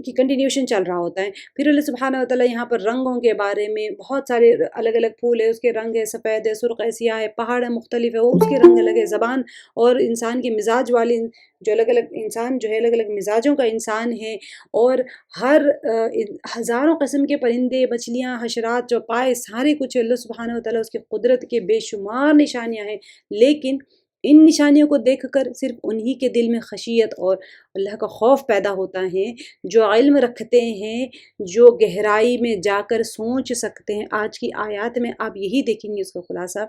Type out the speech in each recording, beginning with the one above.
کی کنٹینیوشن چل رہا ہوتا ہے۔ پھر اللہ سبحانہ و تعالیٰ یہاں پر رنگوں کے بارے میں، بہت سارے الگ الگ پھول ہے، اس کے رنگ ہے، سفید ہے، سرخ ہے، سیاہ ہے، پہاڑ ہے مختلف ہے، وہ اس کے رنگ الگ ہے، زبان اور انسان کے مزاج والے جو الگ الگ انسان جو ہے الگ الگ مزاجوں کا انسان ہے، اور ہر ہزاروں قسم کے پرندے، مچھلیاں، حشرات جو پائے سارے کچھ اللہ سبحانہ و تعالیٰ اس کی قدرت کے بے شمار نشانیاں ہیں، لیکن ان نشانیوں کو دیکھ کر صرف انہی کے دل میں خشیت اور اللہ کا خوف پیدا ہوتا ہے جو علم رکھتے ہیں، جو گہرائی میں جا کر سوچ سکتے ہیں۔ آج کی آیات میں آپ یہی دیکھیں گے اس کا خلاصہ،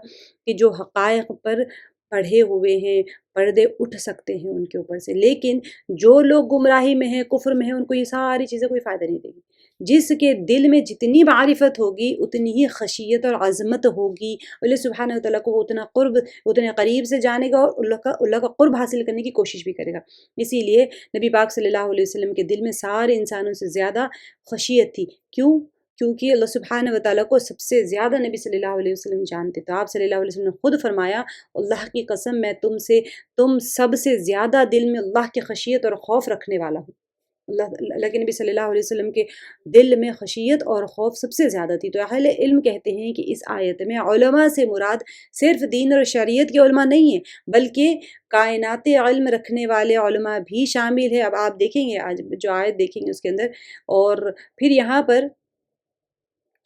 کہ جو حقائق پر پڑھے ہوئے ہیں، پردے اٹھ سکتے ہیں ان کے اوپر سے، لیکن جو لوگ گمراہی میں ہیں، کفر میں ہیں، ان کو یہ ساری چیزیں کوئی فائدہ نہیں دے گی۔ جس کے دل میں جتنی معرفت ہوگی اتنی ہی خشیت اور عظمت ہوگی، اللہ سبحانہ وتعالیٰ کو اتنے قریب سے جانے گا اور اللہ کا قرب حاصل کرنے کی کوشش بھی کرے گا۔ اسی لیے نبی پاک صلی اللہ علیہ وسلم کے دل میں سارے انسانوں سے زیادہ خشیت تھی۔ کیوں؟ کیونکہ اللہ سبحانہ وتعالیٰ کو سب سے زیادہ نبی صلی اللہ علیہ وسلم جانتے۔ تو آپ صلی اللہ علیہ وسلم نے خود فرمایا، اللہ کی قسم میں تم سب سے زیادہ دل میں اللہ کی خشیت اور خوف رکھنے والا ہوں۔ اللہ کے نبی صلی اللہ علیہ وسلم کے دل میں خشیت اور خوف سب سے زیادہ تھی۔ تو اہل علم کہتے ہیں کہ اس آیت میں علماء سے مراد صرف دین اور شریعت کے علماء نہیں ہیں، بلکہ کائنات علم رکھنے والے علماء بھی شامل ہیں۔ اب آپ دیکھیں گے آج جو آیت دیکھیں گے اس کے اندر، اور پھر یہاں پر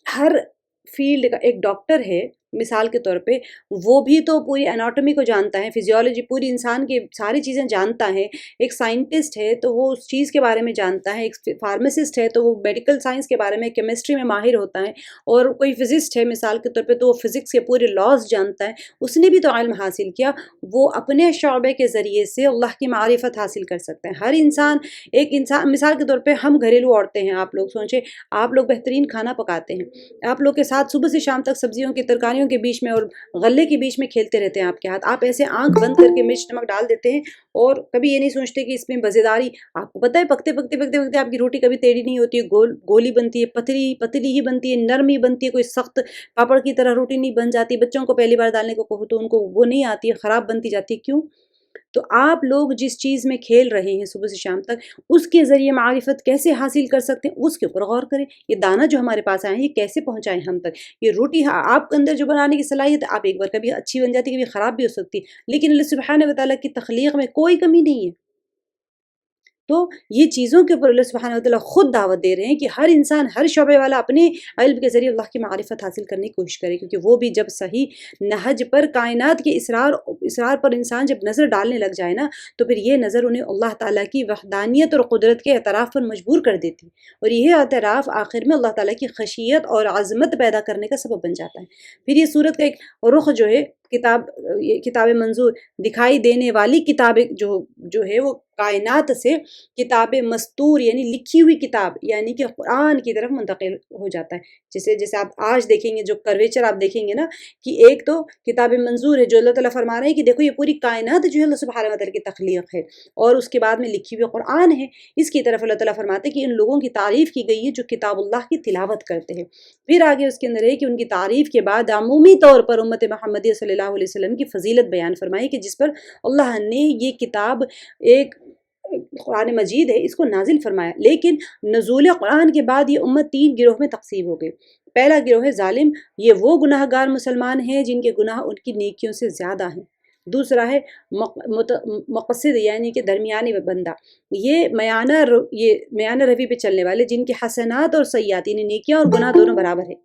ہر فیلڈ کا ایک ڈاکٹر ہے مثال کے طور پہ، وہ بھی تو پوری اناٹومی کو جانتا ہے، فزیولوجی، پوری انسان کی ساری چیزیں جانتا ہے۔ ایک سائنٹسٹ ہے تو وہ اس چیز کے بارے میں جانتا ہے، ایک فارماسسٹ ہے تو وہ میڈیکل سائنس کے بارے میں، کیمسٹری میں ماہر ہوتا ہے، اور کوئی فزسٹ ہے مثال کے طور پہ تو وہ فزکس کے پورے لاز جانتا ہے۔ اس نے بھی تو علم حاصل کیا، وہ اپنے شعبے کے ذریعے سے اللہ کی معرفت حاصل کر سکتے ہیں۔ ہر انسان، ایک انسان مثال کے طور پہ ہم گھریلو عورتیں ہیں، آپ لوگ سوچیں، آپ لوگ بہترین کھانا پکاتے ہیں، آپ لوگ کے ساتھ صبح سے شام تک سبزیوں کی ترکاریوں کے بیچ میں اور غلے کے بیچ میں کھیلتے رہتے ہیں آپ کے ہاتھ، آپ ایسے آنکھ بند کر کے مرچ نمک ڈال دیتے ہیں اور کبھی یہ نہیں سوچتے کہ اس میں مزیداری، آپ کو پتہ ہے پکتے پکتے آپ کی روٹی کبھی ٹیڑھی نہیں ہوتی ہے، گولی بنتی ہے، پتلی ہی بنتی ہے، نرم ہی بنتی ہے، کوئی سخت پاپڑ کی طرح روٹی نہیں بن جاتی۔ بچوں کو پہلی بار ڈالنے کو کہو تو ان کو وہ نہیں آتی ہے، خراب بنتی جاتی ہے۔ کیوں؟ تو آپ لوگ جس چیز میں کھیل رہے ہیں صبح سے شام تک، اس کے ذریعے معرفت کیسے حاصل کر سکتے ہیں اس کے اوپر غور کریں۔ یہ دانہ جو ہمارے پاس آئے ہیں یہ کیسے پہنچائیں ہم تک؟ یہ روٹی آپ کے اندر جو بنانے کی صلاحیت ہے، آپ ایک بار کبھی اچھی بن جاتی ہے، کبھی خراب بھی ہو سکتی ہے، لیکن اللہ سبحانہ وتعالیٰ کی تخلیق میں کوئی کمی نہیں ہے۔ تو یہ چیزوں کے اوپر اللہ سبحانہ وتعالیٰ خود دعوت دے رہے ہیں کہ ہر انسان، ہر شعبے والا اپنے علم کے ذریعے اللہ کی معرفت حاصل کرنے کی کوشش کرے، کیونکہ وہ بھی جب صحیح نہج پر، کائنات کے اسرار پر انسان جب نظر ڈالنے لگ جائے نا، تو پھر یہ نظر انہیں اللہ تعالیٰ کی وحدانیت اور قدرت کے اعتراف پر مجبور کر دیتی، اور یہ اعتراف آخر میں اللہ تعالیٰ کی خشیت اور عظمت پیدا کرنے کا سبب بن جاتا ہے۔ پھر یہ صورت کا ایک رخ جو ہے، کتاب منظور دکھائی دینے والی کتاب جو ہے وہ کائنات سے کتاب مستور یعنی لکھی ہوئی کتاب یعنی کہ قرآن کی طرف منتقل ہو جاتا ہے۔ جیسے آپ آج دیکھیں گے جو کرویچر آپ دیکھیں گے نا، کہ ایک تو کتاب منظور ہے جو اللہ تعالیٰ فرما رہے ہیں کہ دیکھو یہ پوری کائنات جو ہے اللہ سبحانہ وتعالیٰ کی تخلیق ہے، اور اس کے بعد میں لکھی ہوئی قرآن ہے، اس کی طرف اللہ تعالیٰ فرماتے ہیں کہ ان لوگوں کی تعریف کی گئی ہے جو کتاب اللہ کی تلاوت کرتے ہیں۔ پھر آگے اس کے اندر ہے کہ ان کی تعریف کے بعد عمومی طور پر امت محمدیہ صلی اللہ علیہ وسلم کی فضیلت بیان فرمائی کہ جس پر اللہ نے یہ کتاب، ایک قرآن مجید ہے، اس کو نازل فرمایا، لیکن نزول قرآن کے بعد یہ امت 3 گروہ میں تقسیم ہو گئی۔ پہلا گروہ ہے ظالم، یہ وہ گناہ گار مسلمان ہیں جن کے گناہ ان کی نیکیوں سے زیادہ ہیں۔ دوسرا ہے مقصد یعنی کہ درمیانی بندہ، یہ میانہ روی پہ چلنے والے جن کے حسنات اور سیئات یعنی نیکیاں اور گناہ دونوں برابر ہیں۔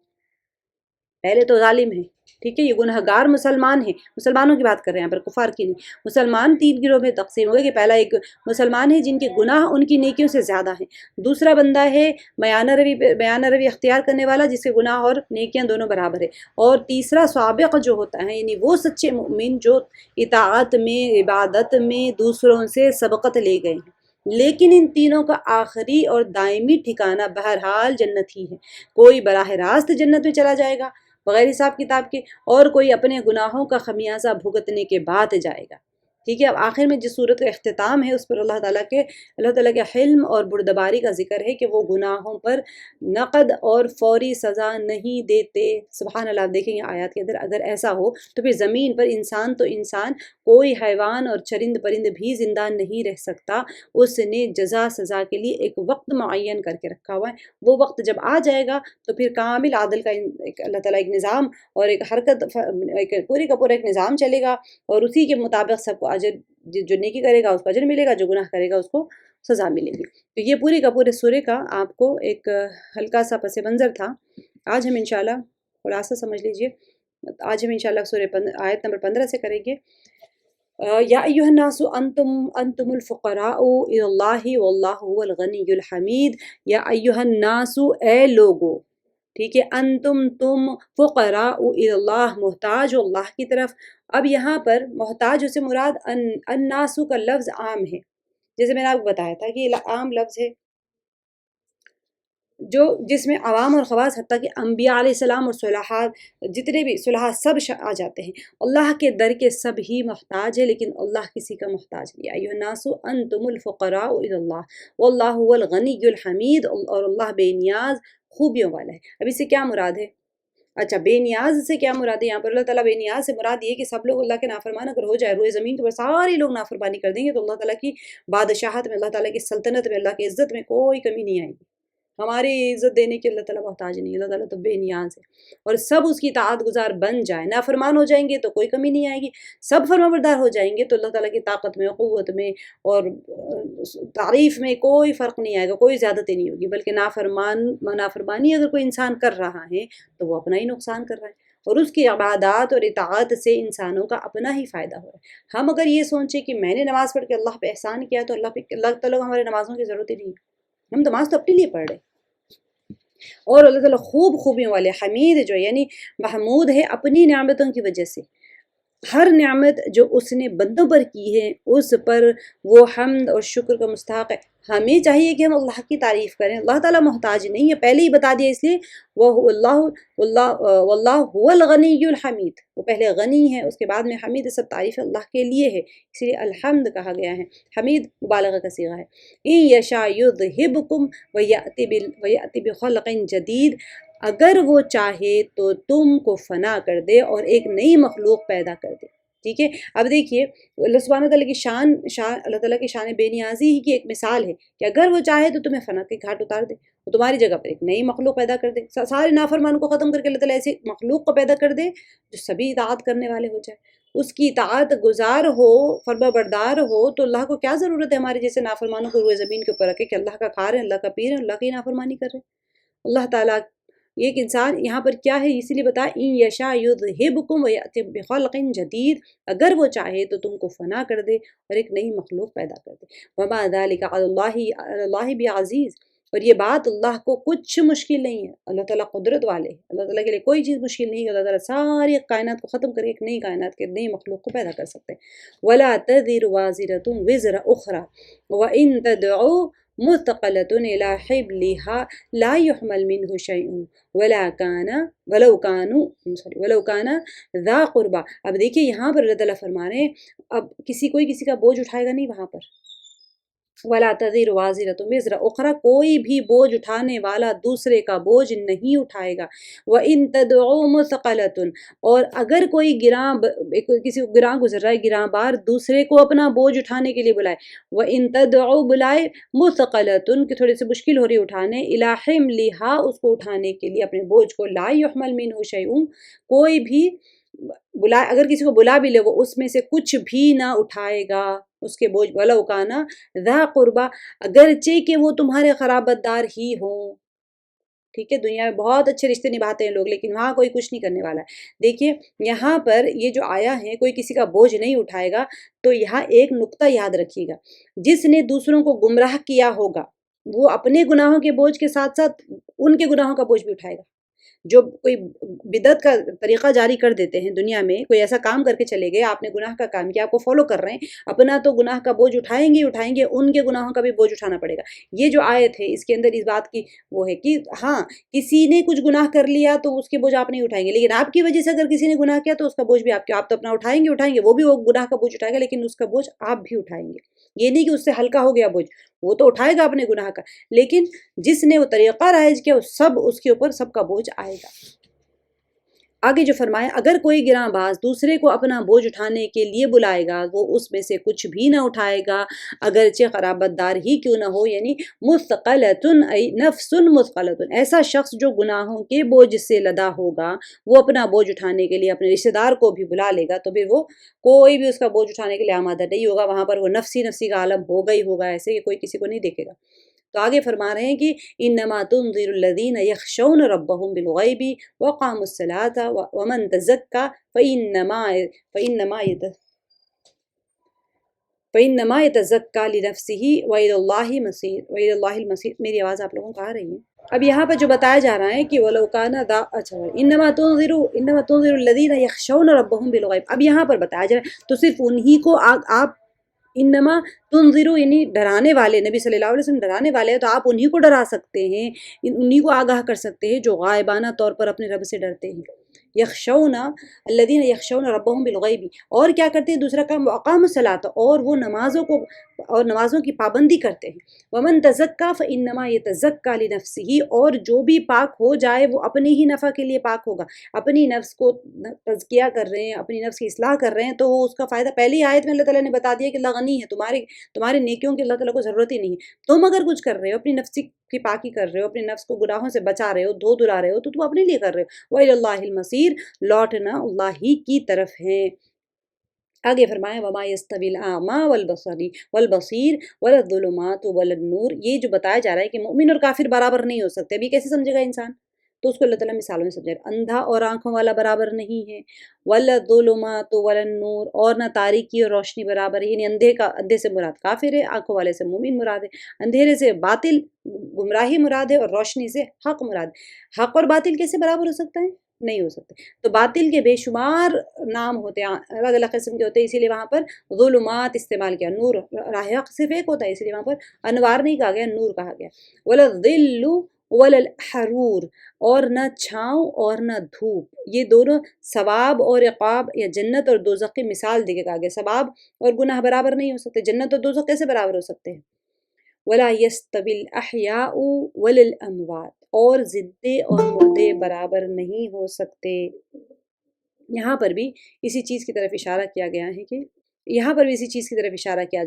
پہلے تو ظالم ہے، ٹھیک ہے، یہ گناہ گار مسلمان ہیں، مسلمانوں کی بات کر رہے ہیں یہاں پر، کفار کی نہیں۔ مسلمان 3 گروہ میں تقسیم ہو گئے کہ پہلا ایک مسلمان ہے جن کے گناہ ان کی نیکیوں سے زیادہ ہیں، دوسرا بندہ ہے میانہ روی اختیار کرنے والا جس کے گناہ اور نیکیاں دونوں برابر ہیں، اور تیسرا سابق جو ہوتا ہے یعنی وہ سچے مومن جو اطاعت میں، عبادت میں دوسروں سے سبقت لے گئے ہیں۔ لیکن ان تینوں کا آخری اور دائمی ٹھکانہ بہرحال جنت ہی ہے۔ کوئی براہ راست جنت میں چلا جائے گا بغیر حساب کتاب کے، اور کوئی اپنے گناہوں کا خمیازہ بھگتنے کے بعد جائے گا۔ ٹھیک ہے، اب آخر میں جس صورت کا اختتام ہے اس پر اللہ تعالیٰ کے حلم اور بردباری کا ذکر ہے کہ وہ گناہوں پر نقد اور فوری سزا نہیں دیتے۔ سبحان اللہ، آپ دیکھیں گے آیات کے اندر، اگر ایسا ہو تو پھر زمین پر انسان تو انسان، کوئی حیوان اور چرند پرند بھی زندہ نہیں رہ سکتا۔ اس نے جزا سزا کے لیے ایک وقت معین کر کے رکھا ہوا ہے، وہ وقت جب آ جائے گا تو پھر کامل عادل کا اللہ تعالیٰ ایک نظام اور ایک حرکت، ایک پوری کا پورا ایک نظام چلے گا، اور اسی کے مطابق سب کو اجر، جو نیکی کرے گا اس کو اجر ملے گا، جو گناہ کرے گا اس کو سزا ملے گی۔ تو یہ پورے کا پورے سورے کا آپ کو ایک ہلکا سا پس منظر تھا۔ آج ہم انشاءاللہ خلاصہ سمجھ لیجئے، آج ہم انشاءاللہ سورہ آیت نمبر 15 سے کریں گے۔ یا ایھا الناس انتم الفقراء الی اللہ واللہ هو الغنی الحمید۔ یا ایھا الناس، اے لوگو، ٹھیک ہے، انتم، تم، فقراء الی اللہ، محتاج ہو اللہ کی طرف۔ اب یہاں پر محتاج سے مراد الناس کا لفظ عام ہے، جیسے میں نے آپ کو بتایا تھا کہ یہ عام لفظ ہے جو جس میں عوام اور خواص، حتیٰ کہ انبیاء علیہ السلام اور صلحاء، جتنے بھی صلحاء سب آ جاتے ہیں۔ اللہ کے در کے سب ہی محتاج ہے، لیکن اللہ کسی کا محتاج نہیں۔ ایھا الناس انتم الفقراء الی اللہ واللہ هو الغنی الحمید، اور اللہ بے نیاز خوبیوں والا ہے۔ اب اس سے کیا مراد ہے؟ اچھا، بے نیاز سے کیا مراد ہے؟ یہاں پر اللہ تعالیٰ بے نیاز سے مراد یہ کہ سب لوگ اللہ کے نافرمان اگر ہو جائے، روئے زمین کے اوپر سارے لوگ نافرمانی کر دیں گے تو اللہ تعالیٰ کی بادشاہت میں، اللہ تعالیٰ کی سلطنت میں، اللہ کی عزت میں کوئی کمی نہیں آئے گی۔ ہماری عزت دینے کے اللہ تعالیٰ محتاج نہیں، اللہ تعالیٰ تو بے نیاز ہے، اور سب اس کی اطاعت گزار بن جائیں، نافرمان ہو جائیں گے تو کوئی کمی نہیں آئے گی، سب فرما بردار ہو جائیں گے تو اللہ تعالیٰ کی طاقت میں، قوت میں اور تعریف میں کوئی فرق نہیں آئے گا، کوئی زیادتی نہیں ہوگی، بلکہ نافرمانی اگر کوئی انسان کر رہا ہے تو وہ اپنا ہی نقصان کر رہا ہے، اور اس کی عبادات اور اطاعت سے انسانوں کا اپنا ہی فائدہ ہو رہا ہے۔ ہم اگر یہ سوچیں کہ میں نے نماز پڑھ کے اللہ پہ احسان کیا تو اللہ تعالیٰ کو ہمارے نمازوں کی ضرورت ہی نہیں ہے، ہم نماز تو اپنے لیے پڑھ رہے ہیں۔ اور اللہ تعالیٰ خوبیوں والے، حمید جو یعنی محمود ہے اپنی نعمتوں کی وجہ سے۔ ہر نعمت جو اس نے بندوں پر کی ہے اس پر وہ حمد اور شکر کا مستحق ہے۔ ہمیں چاہیے کہ ہم اللہ کی تعریف کریں، اللہ تعالیٰ محتاج نہیں ہے، پہلے ہی بتا دیا، اس لیے واللہ هو الغنی الحمید، وہ پہلے غنی ہے، اس کے بعد میں حمید، سب تعریف اللہ کے لیے ہے، اس لیے الحمد کہا گیا ہے۔ حمید مبالغہ کا صیغہ ہے۔ ان یشاء یذہبکم ویأتی بخلق جدید، اگر وہ چاہے تو تم کو فنا کر دے اور ایک نئی مخلوق پیدا کر دے۔ ٹھیک ہے، اب دیکھیے اللہ سبحانہ تعالیٰ کی شان اللہ تعالیٰ کی شان بے نیازی ہی کی ایک مثال ہے کہ اگر وہ چاہے تو تمہیں فنا کے گھاٹ اتار دے، وہ تمہاری جگہ پر ایک نئی مخلوق پیدا کر دے، سارے نافرمانوں کو ختم کر کے اللہ تعالیٰ ایسی مخلوق کو پیدا کر دے جو سبھی اطاعت کرنے والے ہو جائے، اس کی اطاعت گزار ہو، فرما بردار ہو، تو اللہ کو کیا ضرورت ہے ہمارے جیسے نافرمانوں کو روئے زمین کے اوپر رکھے کہ اللہ کا کھا رہے ہیں، اللہ کا پی رہے ہیں، اللہ کی نافرمانی کر رہے ہیں۔ اللہ تعالیٰ ایک انسان یہاں پر کیا ہے اسی لیے بتا، ان یشاء یذہبکم ویأتی بخلق جدید، اگر وہ چاہے تو تم کو فنا کر دے اور ایک نئی مخلوق پیدا کر دے۔ وما ذلک علی اللہ بعزیز، اور یہ بات اللہ کو کچھ مشکل نہیں ہے، اللہ تعالیٰ قدرت والے ہیں، اللہ تعالیٰ کے لیے کوئی چیز مشکل نہیں ہے، اللہ تعالیٰ ساری کائنات کو ختم کر کے ایک نئی کائنات کے نئی مخلوق کو پیدا کر سکتے ہیں۔ ولا تزر وازرة وزر اخرى وان تدعوا مثقلة إلى حملها لا يحمل منه شيء ولو كان ذا قربى۔ اب دیکھیے یہاں پر اللہ تعالیٰ فرما رہے ہیں اب کوئی کسی کا بوجھ اٹھائے گا نہیں وہاں پر۔ ولا تزر وازرة وزر اخرى، کوئی بھی بوجھ اٹھانے والا دوسرے کا بوجھ نہیں اٹھائے گا۔ وان تدعوا مثقلة، اور اگر کوئی کسی کو گراں گزر رہا ہے، گراں بار دوسرے کو اپنا بوجھ اٹھانے کے لیے بلائے، وان تدعوا، بلائے، مثقلة کہ تھوڑی سی مشکل ہو رہی اٹھانے، الى حملها، اس کو اٹھانے کے لیے اپنے بوجھ کو، لا يحمل منه شيء، کوئی بھی اگر کسی کو بلا بھی لے وہ اس میں سے کچھ بھی نہ اٹھائے گا اس کے بوجھ، ولو کان ذا قربا، اگرچہ کہ وہ تمہارے قرابت دار ہی ہوں۔ ٹھیک ہے، دنیا میں بہت اچھے رشتے نبھاتے ہیں لوگ، لیکن وہاں کوئی کچھ نہیں کرنے والا ہے۔ دیکھیے یہاں پر یہ جو آیا ہے کوئی کسی کا بوجھ نہیں اٹھائے گا، تو یہاں ایک نقطہ یاد رکھیے گا، جس نے دوسروں کو گمراہ کیا ہوگا وہ اپنے گناہوں کے بوجھ کے ساتھ ساتھ ان کے گناہوں کا بوجھ بھی اٹھائے گا، جو کوئی بدعت کا طریقہ جاری کر دیتے ہیں دنیا میں، کوئی ایسا کام کر کے چلے گئے، آپ نے گناہ کا کام کیا، آپ کو فالو کر رہے ہیں، اپنا تو گناہ کا بوجھ اٹھائیں گے اٹھائیں گے، ان کے گناہوں کا بھی بوجھ اٹھانا پڑے گا۔ یہ جو آیت ہے اس کے اندر اس بات کی وہ ہے کہ ہاں کسی نے کچھ گناہ کر لیا تو اس کے بوجھ آپ نہیں اٹھائیں گے، لیکن آپ کی وجہ سے اگر کسی نے گناہ کیا تو اس کا بوجھ بھی آپ تو اپنا اٹھائیں گے، وہ بھی وہ گناہ کا بوجھ اٹھائے گا، لیکن اس کا بوجھ آپ بھی اٹھائیں گے۔ یہ نہیں کہ اس سے ہلکا ہو گیا بوجھ، وہ تو اٹھائے گا اپنے گناہ کا، لیکن جس نے وہ طریقہ رائج کیا اس کے اوپر سب کا بوجھ آئے گا۔ آگے جو فرمایا اگر کوئی گراں باز دوسرے کو اپنا بوجھ اٹھانے کے لیے بلائے گا وہ اس میں سے کچھ بھی نہ اٹھائے گا، اگرچہ قرابت دار ہی کیوں نہ ہو، یعنی مثقلۃ ای نفس مثقلۃ، ایسا شخص جو گناہوں کے بوجھ سے لدا ہوگا وہ اپنا بوجھ اٹھانے کے لیے اپنے رشتہ دار کو بھی بلا لے گا تو پھر وہ کوئی بھی اس کا بوجھ اٹھانے کے لیے آمادہ نہیں ہوگا، وہاں پر وہ نفسی کا عالم ہوگا ہی ہوگا، ایسے کہ کوئی کسی کو نہیں دیکھے گا۔ تو آگے فرما رہے ہیں کہ انما تنذر الذین یخشون ربهم بالغیب وقاموا الصلاة ومن تزکا فإنما يتزکا لنفسه وإلی اللہ المصیر۔ میری آواز آپ لوگوں کو آ رہی ہے؟ اب یہاں پر جو بتایا جا رہا ہے کہ وَلَوْ كَانَ اچھا انما تنذر الذین یخشون ربهم بالغیب، اب یہاں پر بتایا جا رہا ہے تو صرف انہی کو آپ انما تنذرو یعنی ڈرانے والے، نبی صلی اللہ علیہ وسلم ڈرانے والے ہیں تو آپ انہی کو ڈرا سکتے ہیں، انہی کو آگاہ کر سکتے ہیں جو غائبانہ طور پر اپنے رب سے ڈرتے ہیں۔ یخشون الذین یخشون ربهم بالغیب، اور کیا کرتے ہیں دوسرا کام، اقام الصلاۃ، اور وہ نمازوں کی پابندی کرتے ہیں۔ ومن تزکا فانما یتزکا لنفسہ، اور جو بھی پاک ہو جائے وہ اپنے ہی نفع کے لیے پاک ہوگا، اپنی نفس کو تزکیہ کر رہے ہیں، اپنی نفس کی اصلاح کر رہے ہیں تو وہ اس کا فائدہ، پہلی آیت میں اللہ تعالیٰ نے بتا دیا کہ اللہ غنی ہے، تمہارے نیکیوں کی اللہ تعالیٰ کو ضرورت ہی نہیں ہے، تم اگر کچھ کر رہے ہو اپنی نفس کی پاکی کر رہے ہو، اپنی نفس کو گناہوں سے بچا رہے ہو، دھو دھلا رہے ہو تو تم اپنے لیے کر رہے ہو۔ وَإِلَى اللَّهِ الْمَصِيرُ، لوٹنا اللہ ہی کی طرف ہے۔ آگے فرمایا وَمَا يَسْتَوِي الْأَعْمَى وَالْبَصِيرُ وَلَا الظُّلُمَاتُ وَلَا النُّورُ، یہ جو بتایا جا رہا ہے کہ مومن اور کافر برابر نہیں ہو سکتے، ابھی کیسے سمجھے گا انسان؟ تو اس کو اللہ تعالیٰ مثالوں میں سمجھا، اندھا اور آنکھوں والا برابر نہیں ہے، وَلَا الظُّلُمَاتُ وَلَا النُّورُ، اور نہ تاریکی اور روشنی برابر ہے، یعنی اندھے سے مراد کافر ہے، آنکھوں والے سے مومن مراد ہے، اندھیرے سے باطل گمراہی مراد ہے، اور روشنی سے حق مراد ہے۔ حق اور باطل کیسے برابر ہو سکتا ہے؟ نہیں ہو سکتے۔ تو باطل کے بے شمار نام ہوتے ہیں، الگ الگ قسم کے ہوتے ہیں، اسی لیے وہاں پر ظلمات استعمال کیا، نور راہ حق صرف ایک ہوتا ہے، اسی لیے وہاں پر انوار نہیں کہا گیا، نور کہا گیا۔ وَلَا الظِّلُّ وَلَا الْحَرُورُ، اور نہ چھاؤں اور نہ دھوپ، یہ دونوں ثواب اور عقاب یا جنت اور دوزخ کی مثال دے کے کہا گیا، ثواب اور گناہ برابر نہیں ہو سکتے، جنت اور دوزخ کیسے برابر ہو سکتے ہیں؟ وَلَا يَسْتَوِي الْأَحْيَاءُ وَلَا الْأَمْوَاتُ، اور زندے اور مردے برابر نہیں ہو سکتے۔ یہاں پر بھی اسی چیز کی طرف اشارہ کیا گیا ہے کہ جا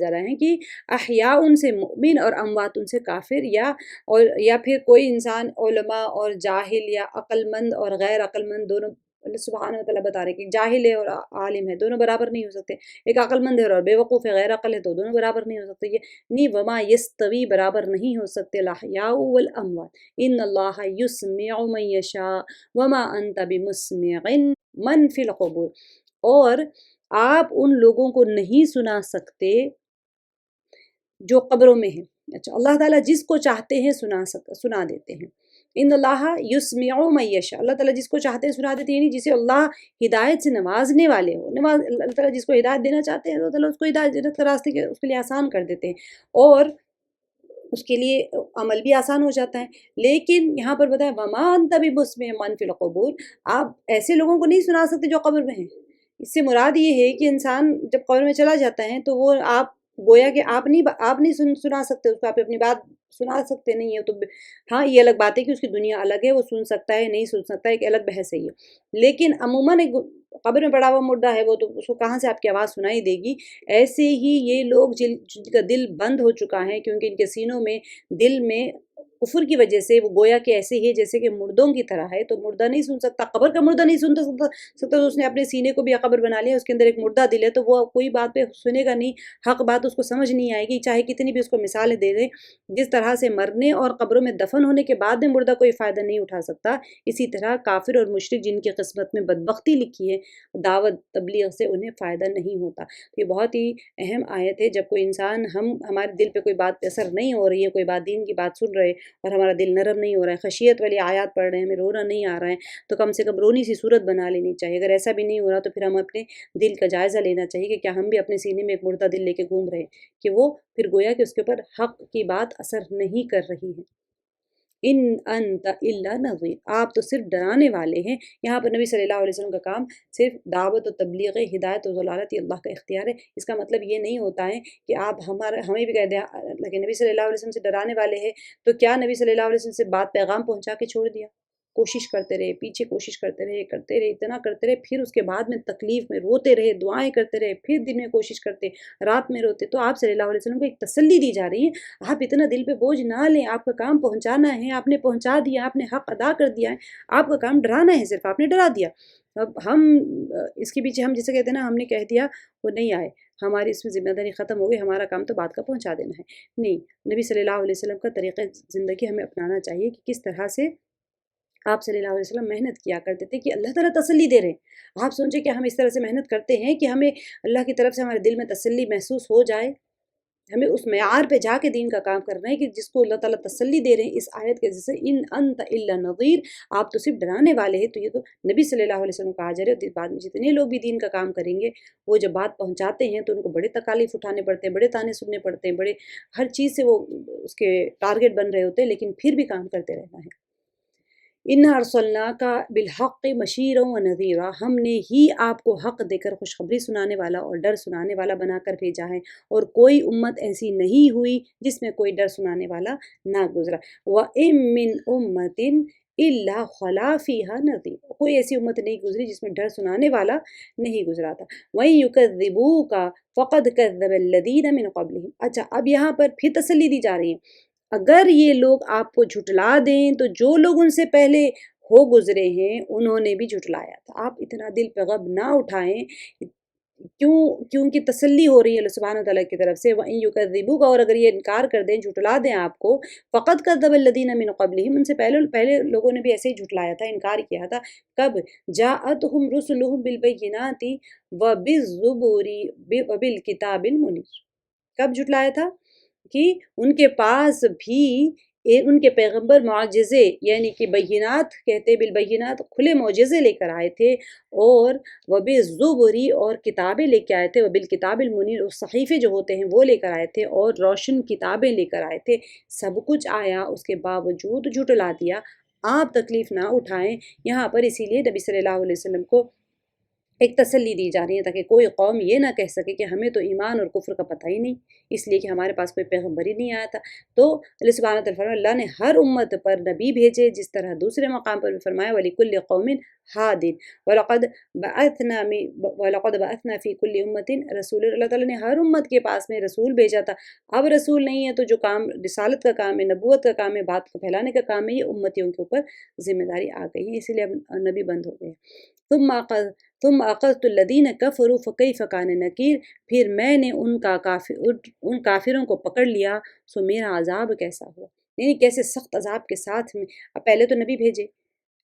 رہا ہے کہ احیاء ان سے مؤمن اور اموات ان سے کافر، یا پھر کوئی انسان علماء اور جاہل، یا عقل مند اور غیر عقل مند دونوں، اللہ سبحانہ وتعالیٰ بتا رہے کہ جاہل ہے اور عالم ہے دونوں برابر نہیں ہو سکتے، ایک عقل مند ہے اور بے وقوف ہے غیر عقل ہے تو دونوں برابر نہیں ہو سکتے، یہ وما یستوی برابر نہیں ہو سکتے الاحیاء والاموات، ان اللہ یسمع من یشاء وما انت بمسمع من فی القبور، اور آپ ان لوگوں کو نہیں سنا سکتے جو قبروں میں ہیں۔ اچھا، اللہ تعالیٰ جس کو چاہتے ہیں سنا دیتے ہیں۔ ان اللہ یسمع من یشاء، اللہ تعالیٰ جس کو چاہتے ہیں سنا دیتے ہیں، یعنی جسے اللہ ہدایت سے نوازنے والے ہو، اللہ تعالیٰ جس کو ہدایت دینا چاہتے ہیں اللہ تعالیٰ اس کو ہدایت جنت کا راستے اس کے لیے آسان کر دیتے ہیں، اور اس کے لیے عمل بھی آسان ہو جاتا ہے۔ لیکن یہاں پر بتایا وما انت بمسمع من فی القبور، آپ ایسے لوگوں کو نہیں سنا سکتے جو قبر میں ہیں۔ اس سے مراد یہ ہے کہ انسان جب قبر میں چلا جاتا ہے تو وہ آپ گویا کہ آپ نہیں سنا سکتے اس کو، آپ اپنی بات سنا سکتے نہیں ہیں، تو ہاں یہ الگ بات ہے کہ اس کی دنیا الگ ہے، وہ سن سکتا ہے نہیں سن سکتا ہے، ایک الگ بحث ہے یہ، لیکن عموماً ایک قبر میں پڑا ہوا مردہ ہے وہ تو اس کو کہاں سے آپ کی آواز سنائی دے گی۔ ایسے ہی یہ لوگ جن کا دل بند ہو چکا ہے کیونکہ ان کے سینوں میں دل میں کفر کی وجہ سے وہ گویا کہ ایسے ہی جیسے کہ مردوں کی طرح ہے، تو مردہ نہیں سن سکتا، قبر کا مردہ نہیں سن سکتا، تو اس نے اپنے سینے کو بھی قبر بنا لیا، اس کے اندر ایک مردہ دل ہے تو وہ کوئی بات پہ سنے گا نہیں، حق بات اس کو سمجھ نہیں آئے گی، چاہے کتنی بھی اس کو مثالیں دے دیں۔ جس طرح سے مرنے اور قبروں میں دفن ہونے کے بعد میں مردہ کوئی فائدہ نہیں اٹھا سکتا، اسی طرح کافر اور مشرک جن کی قسمت میں بدبختی لکھی ہے، دعوت تبلیغ سے انہیں فائدہ نہیں ہوتا۔ یہ بہت ہی اہم آیت ہے، جب کوئی انسان ہمارے دل پہ کوئی بات پہ اثر نہیں ہو رہی ہے، کوئی بات دین کی بات سن رہے اور ہمارا دل نرم نہیں ہو رہا ہے، خشیت والی آیات پڑھ رہے ہیں، ہمیں رونا نہیں آ رہا ہے، تو کم سے کم رونی سی صورت بنا لینی چاہیے۔ اگر ایسا بھی نہیں ہو رہا تو پھر ہم اپنے دل کا جائزہ لینا چاہیے کہ کیا ہم بھی اپنے سینے میں ایک مردہ دل لے کے گھوم رہے ہیں کہ وہ پھر گویا کہ اس کے اوپر حق کی بات اثر نہیں کر رہی ہے۔ ان انت الا نذیر، آپ تو صرف ڈرانے والے ہیں۔ یہاں پر نبی صلی اللہ علیہ وسلم کا کام صرف دعوت و تبلیغ، ہدایت و ضلالت، یہ اللہ کا اختیار ہے۔ اس کا مطلب یہ نہیں ہوتا ہے کہ آپ ہمیں بھی کہہ دیں لیکن نبی صلی اللہ علیہ وسلم سے ڈرانے والے ہیں تو کیا نبی صلی اللہ علیہ وسلم سے بات پیغام پہنچا کے چھوڑ دیا؟ کوشش کرتے رہے، پیچھے کوشش کرتے رہے، اتنا کرتے رہے، پھر اس کے بعد میں تکلیف میں روتے رہے، دعائیں کرتے رہے، پھر دن میں کوشش کرتے، رات میں روتے۔ تو آپ صلی اللہ علیہ وسلم کو ایک تسلی دی جا رہی ہے، آپ اتنا دل پہ بوجھ نہ لیں، آپ کا کام پہنچانا ہے، آپ نے پہنچا دیا، آپ نے حق ادا کر دیا ہے، آپ کا کام ڈرانا ہے، صرف آپ نے ڈرا دیا۔ اب ہم اس کے پیچھے ہم جسے کہتے ہیں نا ہم نے کہہ دیا وہ نہیں آئے، ہماری اس میں ذمہ داری ختم ہو گئی، ہمارا کام تو بات کا پہنچا دینا ہے۔ نہیں، نبی صلی اللہ علیہ وسلم کا طریقہ زندگی ہمیں اپنانا چاہیے کہ کس طرح سے آپ صلی اللہ علیہ وسلم محنت کیا کرتے تھے کہ اللہ تعالیٰ تسلی دے رہے ہیں۔ آپ سوچیں کہ ہم اس طرح سے محنت کرتے ہیں کہ ہمیں اللہ کی طرف سے ہمارے دل میں تسلی محسوس ہو جائے، ہمیں اس معیار پہ جا کے دین کا کام کرنا ہے کہ جس کو اللہ تعالیٰ تسلی دے رہے ہیں اس آیت کے جیسے ان انت الا نذیر، آپ تو صرف ڈرانے والے ہیں۔ تو یہ تو نبی صلی اللہ علیہ وسلم کہا جا رہا ہے، بعد میں جتنے لوگ بھی دین کا کام کریں گے وہ جب بات پہنچاتے ہیں تو ان کو بڑے تکالیف اٹھانے پڑتے ہیں، بڑے تانے سننے پڑتے ہیں، بڑے ہر چیز سے وہ اس کے ٹارگٹ بن رہے ہوتے ہیں، لیکن پھر بھی کام کرتے رہنا ہے۔ اِنَّا أَرْسَلْنَاكَ بِالْحَقِّ بَشِيرًا وَنَذِيرًا، ہم نے ہی آپ کو حق دے کر خوشخبری سنانے والا اور ڈر سنانے والا بنا کر بھیجا ہے، اور کوئی امت ایسی نہیں ہوئی جس میں کوئی ڈر سنانے والا نہ گزرا۔ وَإِن مِّنْ أُمَّةٍ إِلَّا خَلَا فِيهَا نَذِيرٌ، کوئی ایسی امت نہیں گزری جس میں ڈر سنانے والا نہیں گزرا تھا۔ وَإِن يُكَذِّبُوكَ فَقَدْ كَذَّبَ الَّذِينَ مِن قَبْلِهِمْ، اچھا اب یہاں پر پھر تسلی دی جا رہی ہے، اگر یہ لوگ آپ کو جھٹلا دیں تو جو لوگ ان سے پہلے ہو گزرے ہیں انہوں نے بھی جھٹلایا تھا۔ آپ اتنا دل پہ غم نہ اٹھائیں، کیونکہ تسلی ہو رہی ہے اللہ سبحانہ وتعالیٰ کی طرف سے۔ وَإِن يُكَذِّبُوكَ، اور اگر یہ انکار کر دیں، جھٹلا دیں آپ کو، فَقَدْ كَذَّبَ الَّذِينَ مِن قَبْلِهِمْ، ان سے پہلے لوگوں نے بھی ایسے ہی جھٹلایا تھا، انکار کیا تھا۔ کب؟ جَاءَتْهُمْ رُسُلُهُم بِالْبَيِّنَاتِ وَبِالزُّبُرِ وَبِالْكِتَابِ الْمُنِيرِ، کب جھٹلایا تھا؟ کہ ان کے پاس بھی ان کے پیغمبر معجزے یعنی کہ بینات کہتے، بالبینات کھلے معجزے لے کر آئے تھے، اور وبالزبری اور کتابیں لے کے آئے تھے، وبالکتاب المنیر اور صحیفے جو ہوتے ہیں وہ لے کر آئے تھے، اور روشن کتابیں لے کر آئے تھے۔ سب کچھ آیا، اس کے باوجود جھٹلا دیا۔ آپ تکلیف نہ اٹھائیں، یہاں پر اسی لیے نبی صلی اللہ علیہ وسلم کو ایک تسلی دی جا رہی ہے تاکہ کوئی قوم یہ نہ کہہ سکے کہ ہمیں تو ایمان اور کفر کا پتہ ہی نہیں، اس لیے کہ ہمارے پاس کوئی پیغمبر ہی نہیں آیا تھا۔ تو اللہ سبحانہ وتعالیٰ فرمایا اللہ نے ہر امت پر نبی بھیجے، جس طرح دوسرے مقام پر بھی فرمایا وَلِكُلِّ قَوْمٍ هَادٍ وَلَقَدْ بَعَثْنَا فِي كُلِّ أُمَّةٍ رَسُولًا، اللہ تعالیٰ نے ہر امت کے پاس میں رسول بھیجا تھا۔ اب رسول نہیں ہے تو جو کام رسالت کا کام ہے، نبوت کا کام ہے، بات کو پھیلانے کا کام ہے، یہ امتیوں کے اوپر ذمہ داری آ گئی ہے، اسی لیے اب نبی بند ہو گئے۔ ثم اخذت الذین کفروا فکیف کان نکیر، پھر میں نے ان کافروں کو پکڑ لیا سو میرا عذاب کیسا ہوا، یعنی کیسے سخت عذاب کے ساتھ میں۔ اب پہلے تو نبی بھیجے،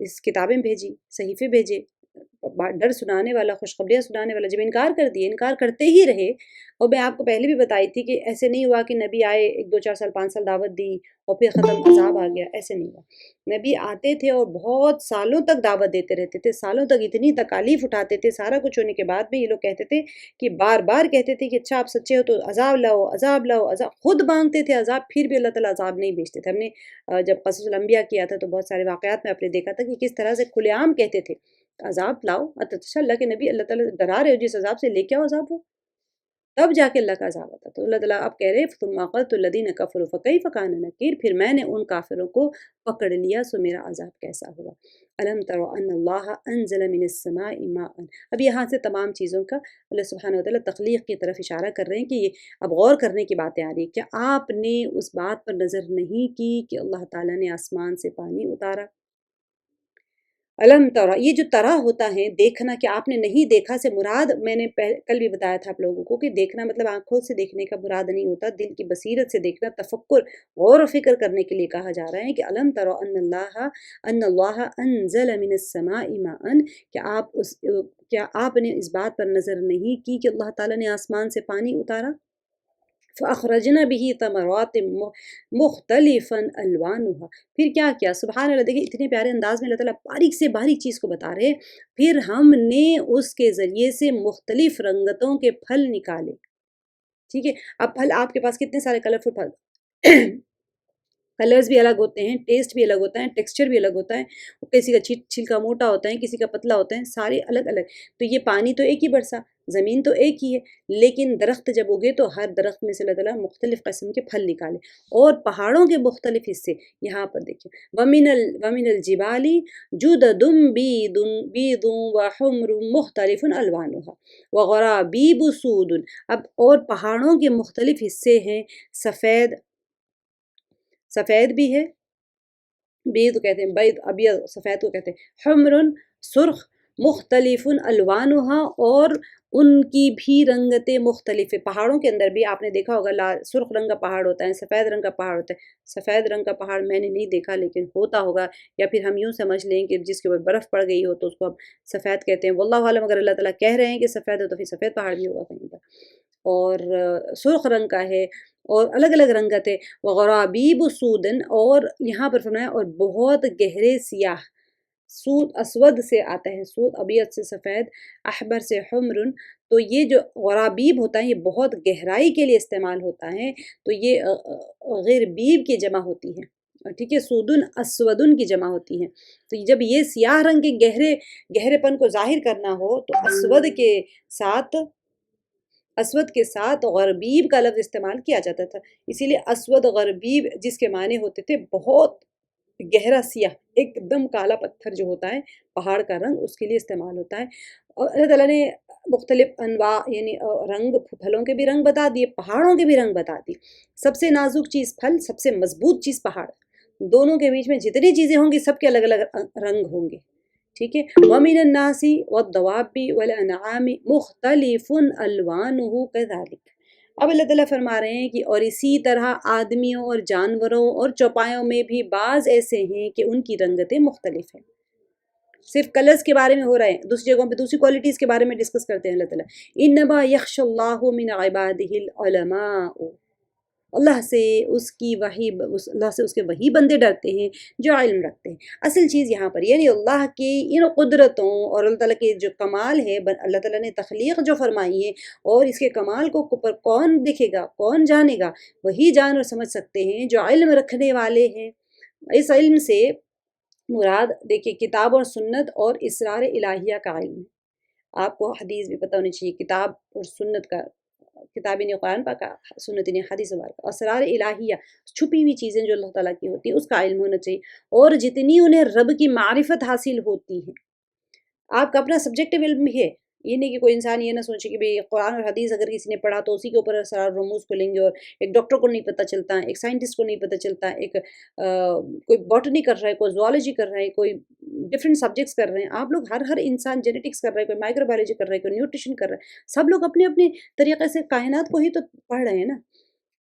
اس کتابیں بھیجی، صحیفے بھیجے، ڈر سنانے والا، خوشخبریاں سنانے والا، جب انکار کر دیے، انکار کرتے ہی رہے۔ اور میں آپ کو پہلے بھی بتائی تھی کہ ایسے نہیں ہوا کہ نبی آئے، 1 2 4 سال 5 سال دعوت دی اور پھر ختم، عذاب آ گیا، ایسے نہیں ہوا۔ نبی آتے تھے اور بہت سالوں تک دعوت دیتے رہتے تھے، سالوں تک اتنی تکالیف اٹھاتے تھے، سارا کچھ ہونے کے بعد بھی یہ لوگ کہتے تھے کہ بار بار کہتے تھے کہ اچھا آپ سچے ہو تو عذاب لاؤ، عذاب لاؤ، عذاب، خود مانگتے تھے عذاب، پھر بھی اللہ تعالیٰ عذاب نہیں بھیجتے تھے۔ ہم نے جب قصص الانبیاء کیا تھا تو بہت سارے واقعات میں آپ نے دیکھا تھا کہ کس طرح سے کھلے عام کہتے تھے عذاب لاؤ، اچھا اللہ کے نبی، اللہ تعالیٰ ڈرا رہے ہو جس عذاب سے، لے کے آؤ عذاب ہو، تب جا کے اللہ کا عذاب آتا۔ تو اللہ تعالیٰ اب کہہ رہے ثم اخذت الذین کفروا فکیف کان نکیر، پھر میں نے ان کافروں کو پکڑ لیا سو میرا عذاب کیسا ہوا۔ الم تر ان اللہ انزل من السماء ماء، اب یہاں سے تمام چیزوں کا اللہ سبحانہ وتعالیٰ تخلیق کی طرف اشارہ کر رہے ہیں کہ یہ اب غور کرنے کی باتیں آ رہی ہیں۔ کیا آپ نے اس بات پر نظر نہیں کی کہ اللہ تعالیٰ نے آسمان سے پانی اتارا؟ علم ترا، یہ جو ترا ہوتا ہے دیکھنا، کہ آپ نے نہیں دیکھا سے مراد، میں نے کل بھی بتایا تھا آپ لوگوں کو کہ دیکھنا مطلب آنکھوں سے دیکھنے کا مراد نہیں ہوتا، دل کی بصیرت سے دیکھنا، تفکر، غور و فکر کرنے کے لیے کہا جا رہا ہے کہ علم ترا ان اللہ انزل من السماء ماء، کیا آپ نے اس بات پر نظر نہیں کی کہ اللہ تعالیٰ نے آسمان سے پانی اتارا؟ فَأَخْرَجْنَا بِهِ ثَمَرَاتٍ مُخْتَلِفًا أَلْوَانُهَا، پھر کیا کیا، سبحان اللہ، دیکھیں اتنے پیارے انداز میں اللہ تعالیٰ باریک سے باریک چیز کو بتا رہے ہیں، پھر ہم نے اس کے ذریعے سے مختلف رنگتوں کے پھل نکالے، ٹھیک ہے۔ اب پھل آپ کے پاس کتنے سارے کلرفل پھل کلرز بھی الگ ہوتے ہیں، ٹیسٹ بھی الگ ہوتا ہے، ٹیکسچر بھی الگ ہوتا ہے، کسی کا چھلکا موٹا ہوتا ہے، کسی کا پتلا ہوتا ہے، سارے الگ الگ۔ تو یہ پانی تو ایک ہی برسا، زمین تو ایک ہی ہے، لیکن درخت جب اگے تو ہر درخت میں سے اللہ تعالیٰ مختلف قسم کے پھل نکالے، اور پہاڑوں کے مختلف حصے یہاں پر دیکھیں، وَمِنَ الْجِبَالِ جُدَدٌ بِيضٌ وَحُمْرٌ مُخْتَلِفٌ أَلْوَانُهَا وَغَرَابِيبُ سُودٌ، اب اور پہاڑوں کے مختلف حصے ہیں، سفید بھی ہے، بید کہتے ہیں، بید ابیض سفید کو کہتے ہیں، حمر سرخ، مختلف الوانها، اور ان کی بھی رنگتیں مختلف ہے۔ پہاڑوں کے اندر بھی آپ نے دیکھا ہوگا سرخ رنگ کا پہاڑ ہوتا ہے، سفید رنگ کا پہاڑ ہوتا ہے، سفید رنگ کا پہاڑ میں نے نہیں دیکھا لیکن ہوتا ہوگا، یا پھر ہم یوں سمجھ لیں کہ جس کے اوپر برف پڑ گئی ہو تو اس کو اب سفید کہتے ہیں، واللہ عالم، اگر اللہ تعالیٰ کہہ رہے ہیں کہ سفید ہو تو پھر سفید پہاڑ بھی ہوگا کہیں پر، اور سرخ رنگ کا ہے، اور الگ الگ رنگت ہے، وغرابیب سودن، اور یہاں پر فرمایا اور بہت گہرے سیاہ، سود اسود سے آتا ہے، سود ابیض سے سفید، احمر سے حمر، تو یہ جو غرابیب ہوتا ہے یہ بہت گہرائی کے لیے استعمال ہوتا ہے، تو یہ غربیب کی جمع ہوتی ہے، ٹھیک ہے، سودن اسودن کی جمع ہوتی ہے، تو جب یہ سیاہ رنگ کے گہرے پن کو ظاہر کرنا ہو تو اسود کے ساتھ غربیب کا لفظ استعمال کیا جاتا تھا، اسی لیے اسود غربیب جس کے معنی ہوتے تھے بہت گہرا سیاہ، ایک دم کالا پتھر جو ہوتا ہے پہاڑ کا رنگ، اس کے لیے استعمال ہوتا ہے۔ اور اللہ تعالیٰ نے مختلف انواع یعنی رنگ، پھلوں کے بھی رنگ بتا دیے، پہاڑوں کے بھی رنگ بتا دی، سب سے نازک چیز پھل، سب سے مضبوط چیز پہاڑ، دونوں کے بیچ میں جتنی چیزیں ہوں گی سب کے الگ الگ رنگ ہوں گے، ٹھیک ہے۔ وَمِنَ النَّاسِ وَالدَّوَابِّ وَالْأَنْعَامِ مُخْتَلِفٌ أَلْوَانُهُ كَذَلِكَ، اب اللہ تعالیٰ فرما رہے ہیں کہ اور اسی طرح آدمیوں اور جانوروں اور چوپایوں میں بھی بعض ایسے ہیں کہ ان کی رنگتیں مختلف ہیں، صرف کلرز کے بارے میں ہو رہا ہے، دوسری جگہوں پہ دوسری کوالٹیز کے بارے میں ڈسکس کرتے ہیں اللہ تعالیٰ۔ إِنَّمَا يَخْشَى اللَّهُ مِنْ عِبَادِهِ الْعُلَمَاءُ، اللہ سے اس کے وہی بندے ڈرتے ہیں جو علم رکھتے ہیں۔ اصل چیز یہاں پر یعنی اللہ کی ان قدرتوں اور اللہ تعالیٰ کے جو کمال ہے، اللہ تعالیٰ نے تخلیق جو فرمائی ہے، اور اس کے کمال کو کون دیکھے گا، کون جانے گا، وہی جان اور سمجھ سکتے ہیں جو علم رکھنے والے ہیں۔ اس علم سے مراد دیکھیے کتاب اور سنت اور اسرار الہیہ کا علم ہے، آپ کو حدیث بھی پتہ ہونی چاہیے، کتاب اور سنت کا، کتاب یعنی قرآن پاک کا، سنت یعنی حدیث مبارکہ، اسرار الہیہ چھپی ہوئی چیزیں جو اللہ تعالیٰ کی ہوتی ہیں اس کا علم ہونا چاہیے، اور جتنی انہیں رب کی معرفت حاصل ہوتی ہے، آپ کا اپنا سبجیکٹیو علم بھی ہے، یہ نہیں کہ کوئی انسان یہ نہ سوچے کہ بھئی قرآن اور حدیث اگر کسی نے پڑھا تو اسی کے اوپر اسرار رموز کو لیں گے، اور ایک ڈاکٹر کو نہیں پتہ چلتا، ایک سائنٹسٹ کو نہیں پتہ چلتا، ایک کوئی باٹنی کر رہا ہے، کوئی زوالوجی کر رہا ہے، کوئی ڈفرینٹ سبجیکٹس کر رہے ہیں، آپ لوگ ہر انسان جینیٹکس کر رہا ہے، کوئی مائکرو بایولوجی کر رہا ہے، کوئی نیوٹریشن کر رہا ہے، سب لوگ اپنے اپنے طریقے سے کائنات کو ہی تو پڑھ رہے ہیں نا،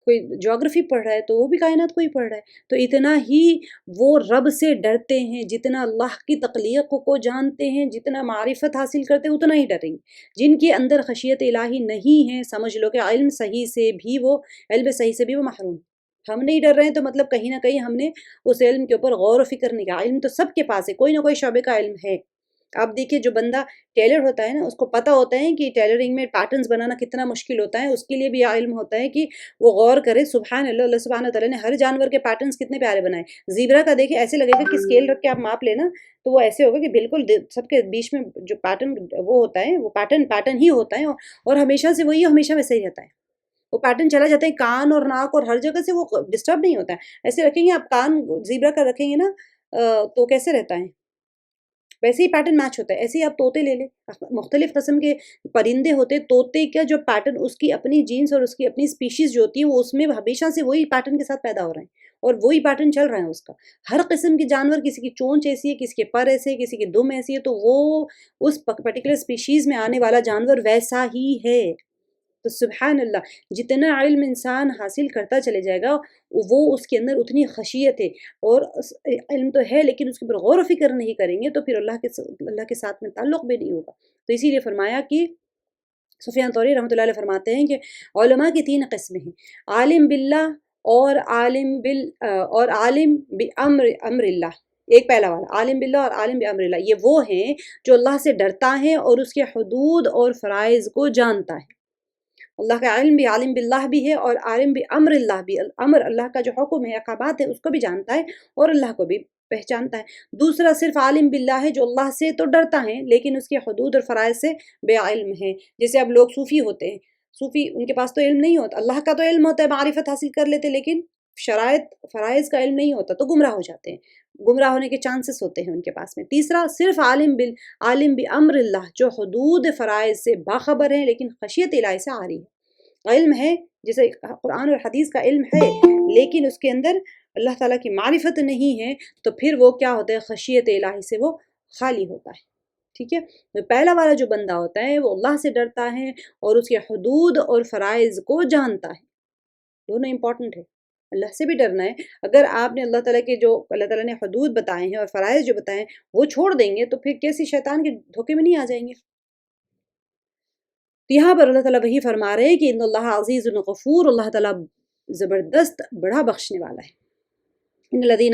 کوئی جغرافی پڑھ رہا ہے تو وہ بھی کائنات کو ہی پڑھ رہا ہے، تو اتنا ہی وہ رب سے ڈرتے ہیں، جتنا اللہ کی تخلیق کو جانتے ہیں، جتنا معرفت حاصل کرتے ہیں اتنا ہی ڈریں گے۔ جن کے اندر خشیت الہی نہیں ہے، سمجھ لو کہ علم صحیح سے بھی وہ محروم، ہم نہیں ڈر رہے ہیں تو مطلب کہیں نہ کہیں ہم نے اس علم کے اوپر غور و فکر نہیں کیا۔ علم تو سب کے پاس ہے، کوئی نہ کوئی شعبے کا علم ہے۔ آپ دیکھیے جو بندہ ٹیلر ہوتا ہے نا، اس کو پتہ ہوتا ہے کہ ٹیلرنگ میں پیٹرنز بنانا کتنا مشکل ہوتا ہے، اس کے لیے بھی علم ہوتا ہے کہ وہ غور کرے، سبحان اللہ، اللہ سبحانہ تعالیٰ نے ہر جانور کے پیٹرنز کتنے پیارے بنائے۔ زیبرا کا دیکھیں ایسے لگے گا کہ اسکیل رکھ کے آپ ماپ لینا تو وہ ایسے ہوگا کہ بالکل سب کے بیچ میں جو پیٹرن وہ ہوتا ہے وہ پیٹرن ہی ہوتا ہے، اور ہمیشہ سے وہی ہمیشہ ویسے ہی رہتا ہے، وہ پیٹرن چلا جاتا ہے، کان اور ناک اور ہر جگہ سے وہ ڈسٹرب نہیں ہوتا ہے۔ ایسے رکھیں گے آپ کان زیبرا کا رکھیں گے نا تو کیسے رہتا ہے، ویسے ہی پیٹرن میچ ہوتا ہے۔ ایسے ہی آپ طوطے لے لیں، مختلف قسم کے پرندے ہوتے، طوطے کا جو پیٹرن اس کی اپنی جینس اور اس کی اپنی سپیشیز جو ہوتی ہے وہ اس میں ہمیشہ سے وہی پیٹرن کے ساتھ پیدا ہو رہے ہیں، اور وہی پیٹرن چل رہا ہے اس کا۔ ہر قسم کے جانور، کسی کی چونچ ایسی ہے، کسی کے پر ایسے ہے، کسی کی دم ایسی ہے، تو وہ اس پرٹیکولر سپیشیز میں آنے والا جانور ویسا ہی ہے۔ تو سبحان اللہ، جتنا علم انسان حاصل کرتا چلے جائے گا وہ اس کے اندر اتنی خشیت ہے، اور علم تو ہے لیکن اس کے اوپر غور و فکر نہیں کریں گے تو پھر اللہ کے ساتھ میں تعلق بھی نہیں ہوگا۔ تو اسی لیے فرمایا کہ سفیان ثوری رحمۃ اللہ علیہ فرماتے ہیں کہ علماء کی 3 قسمیں ہیں، عالم باللہ اور عالم بامر اللہ۔ ایک پہلا والا عالم باللہ اور عالم بامر اللہ، یہ وہ ہیں جو اللہ سے ڈرتا ہے اور اس کے حدود اور فرائض کو جانتا ہے۔ اللہ کا علم بھی عالم باللہ بھی ہے اور عالم بامر اللہ بھی، امر اللہ کا جو حکم ہے، احکامات ہے، اس کو بھی جانتا ہے اور اللہ کو بھی پہچانتا ہے۔ دوسرا صرف عالم باللہ ہے جو اللہ سے تو ڈرتا ہے لیکن اس کے حدود اور فرائض سے بے علم ہے۔ جیسے اب لوگ صوفی ہوتے ہیں، صوفی ان کے پاس تو علم نہیں ہوتا، اللہ کا تو علم ہوتا ہے، معرفت حاصل کر لیتے، لیکن شرائط فرائض کا علم نہیں ہوتا تو گمراہ ہو جاتے ہیں، گمراہ ہونے کے چانسز ہوتے ہیں ان کے پاس میں۔ تیسرا صرف عالم بامر اللہ جو حدود فرائض سے باخبر ہیں لیکن خشیت الہی سے عاری ہے، علم ہے جیسے قرآن اور حدیث کا علم ہے لیکن اس کے اندر اللہ تعالیٰ کی معرفت نہیں ہے، تو پھر وہ کیا ہوتا ہے، خشیت الہی سے وہ خالی ہوتا ہے۔ ٹھیک ہے، تو پہلا والا جو بندہ ہوتا ہے وہ اللہ سے ڈرتا ہے اور اس کے حدود اور فرائض کو جانتا ہے، دونوں امپورٹنٹ ہے۔ اللہ سے بھی ڈرنا ہے، اگر آپ نے اللہ تعالیٰ کے جو اللہ تعالیٰ نے حدود بتائے ہیں اور فرائض جو بتائے ہیں وہ چھوڑ دیں گے تو پھر کیسی شیطان کے دھوکے میں نہیں آ جائیں گے۔ یہاں پر اللہ تعالیٰ وہی فرما رہے ہیں کہ ان اللہ عزیز غفور، اللہ تعالیٰ زبردست بڑا بخشنے والا ہے۔ ان الذین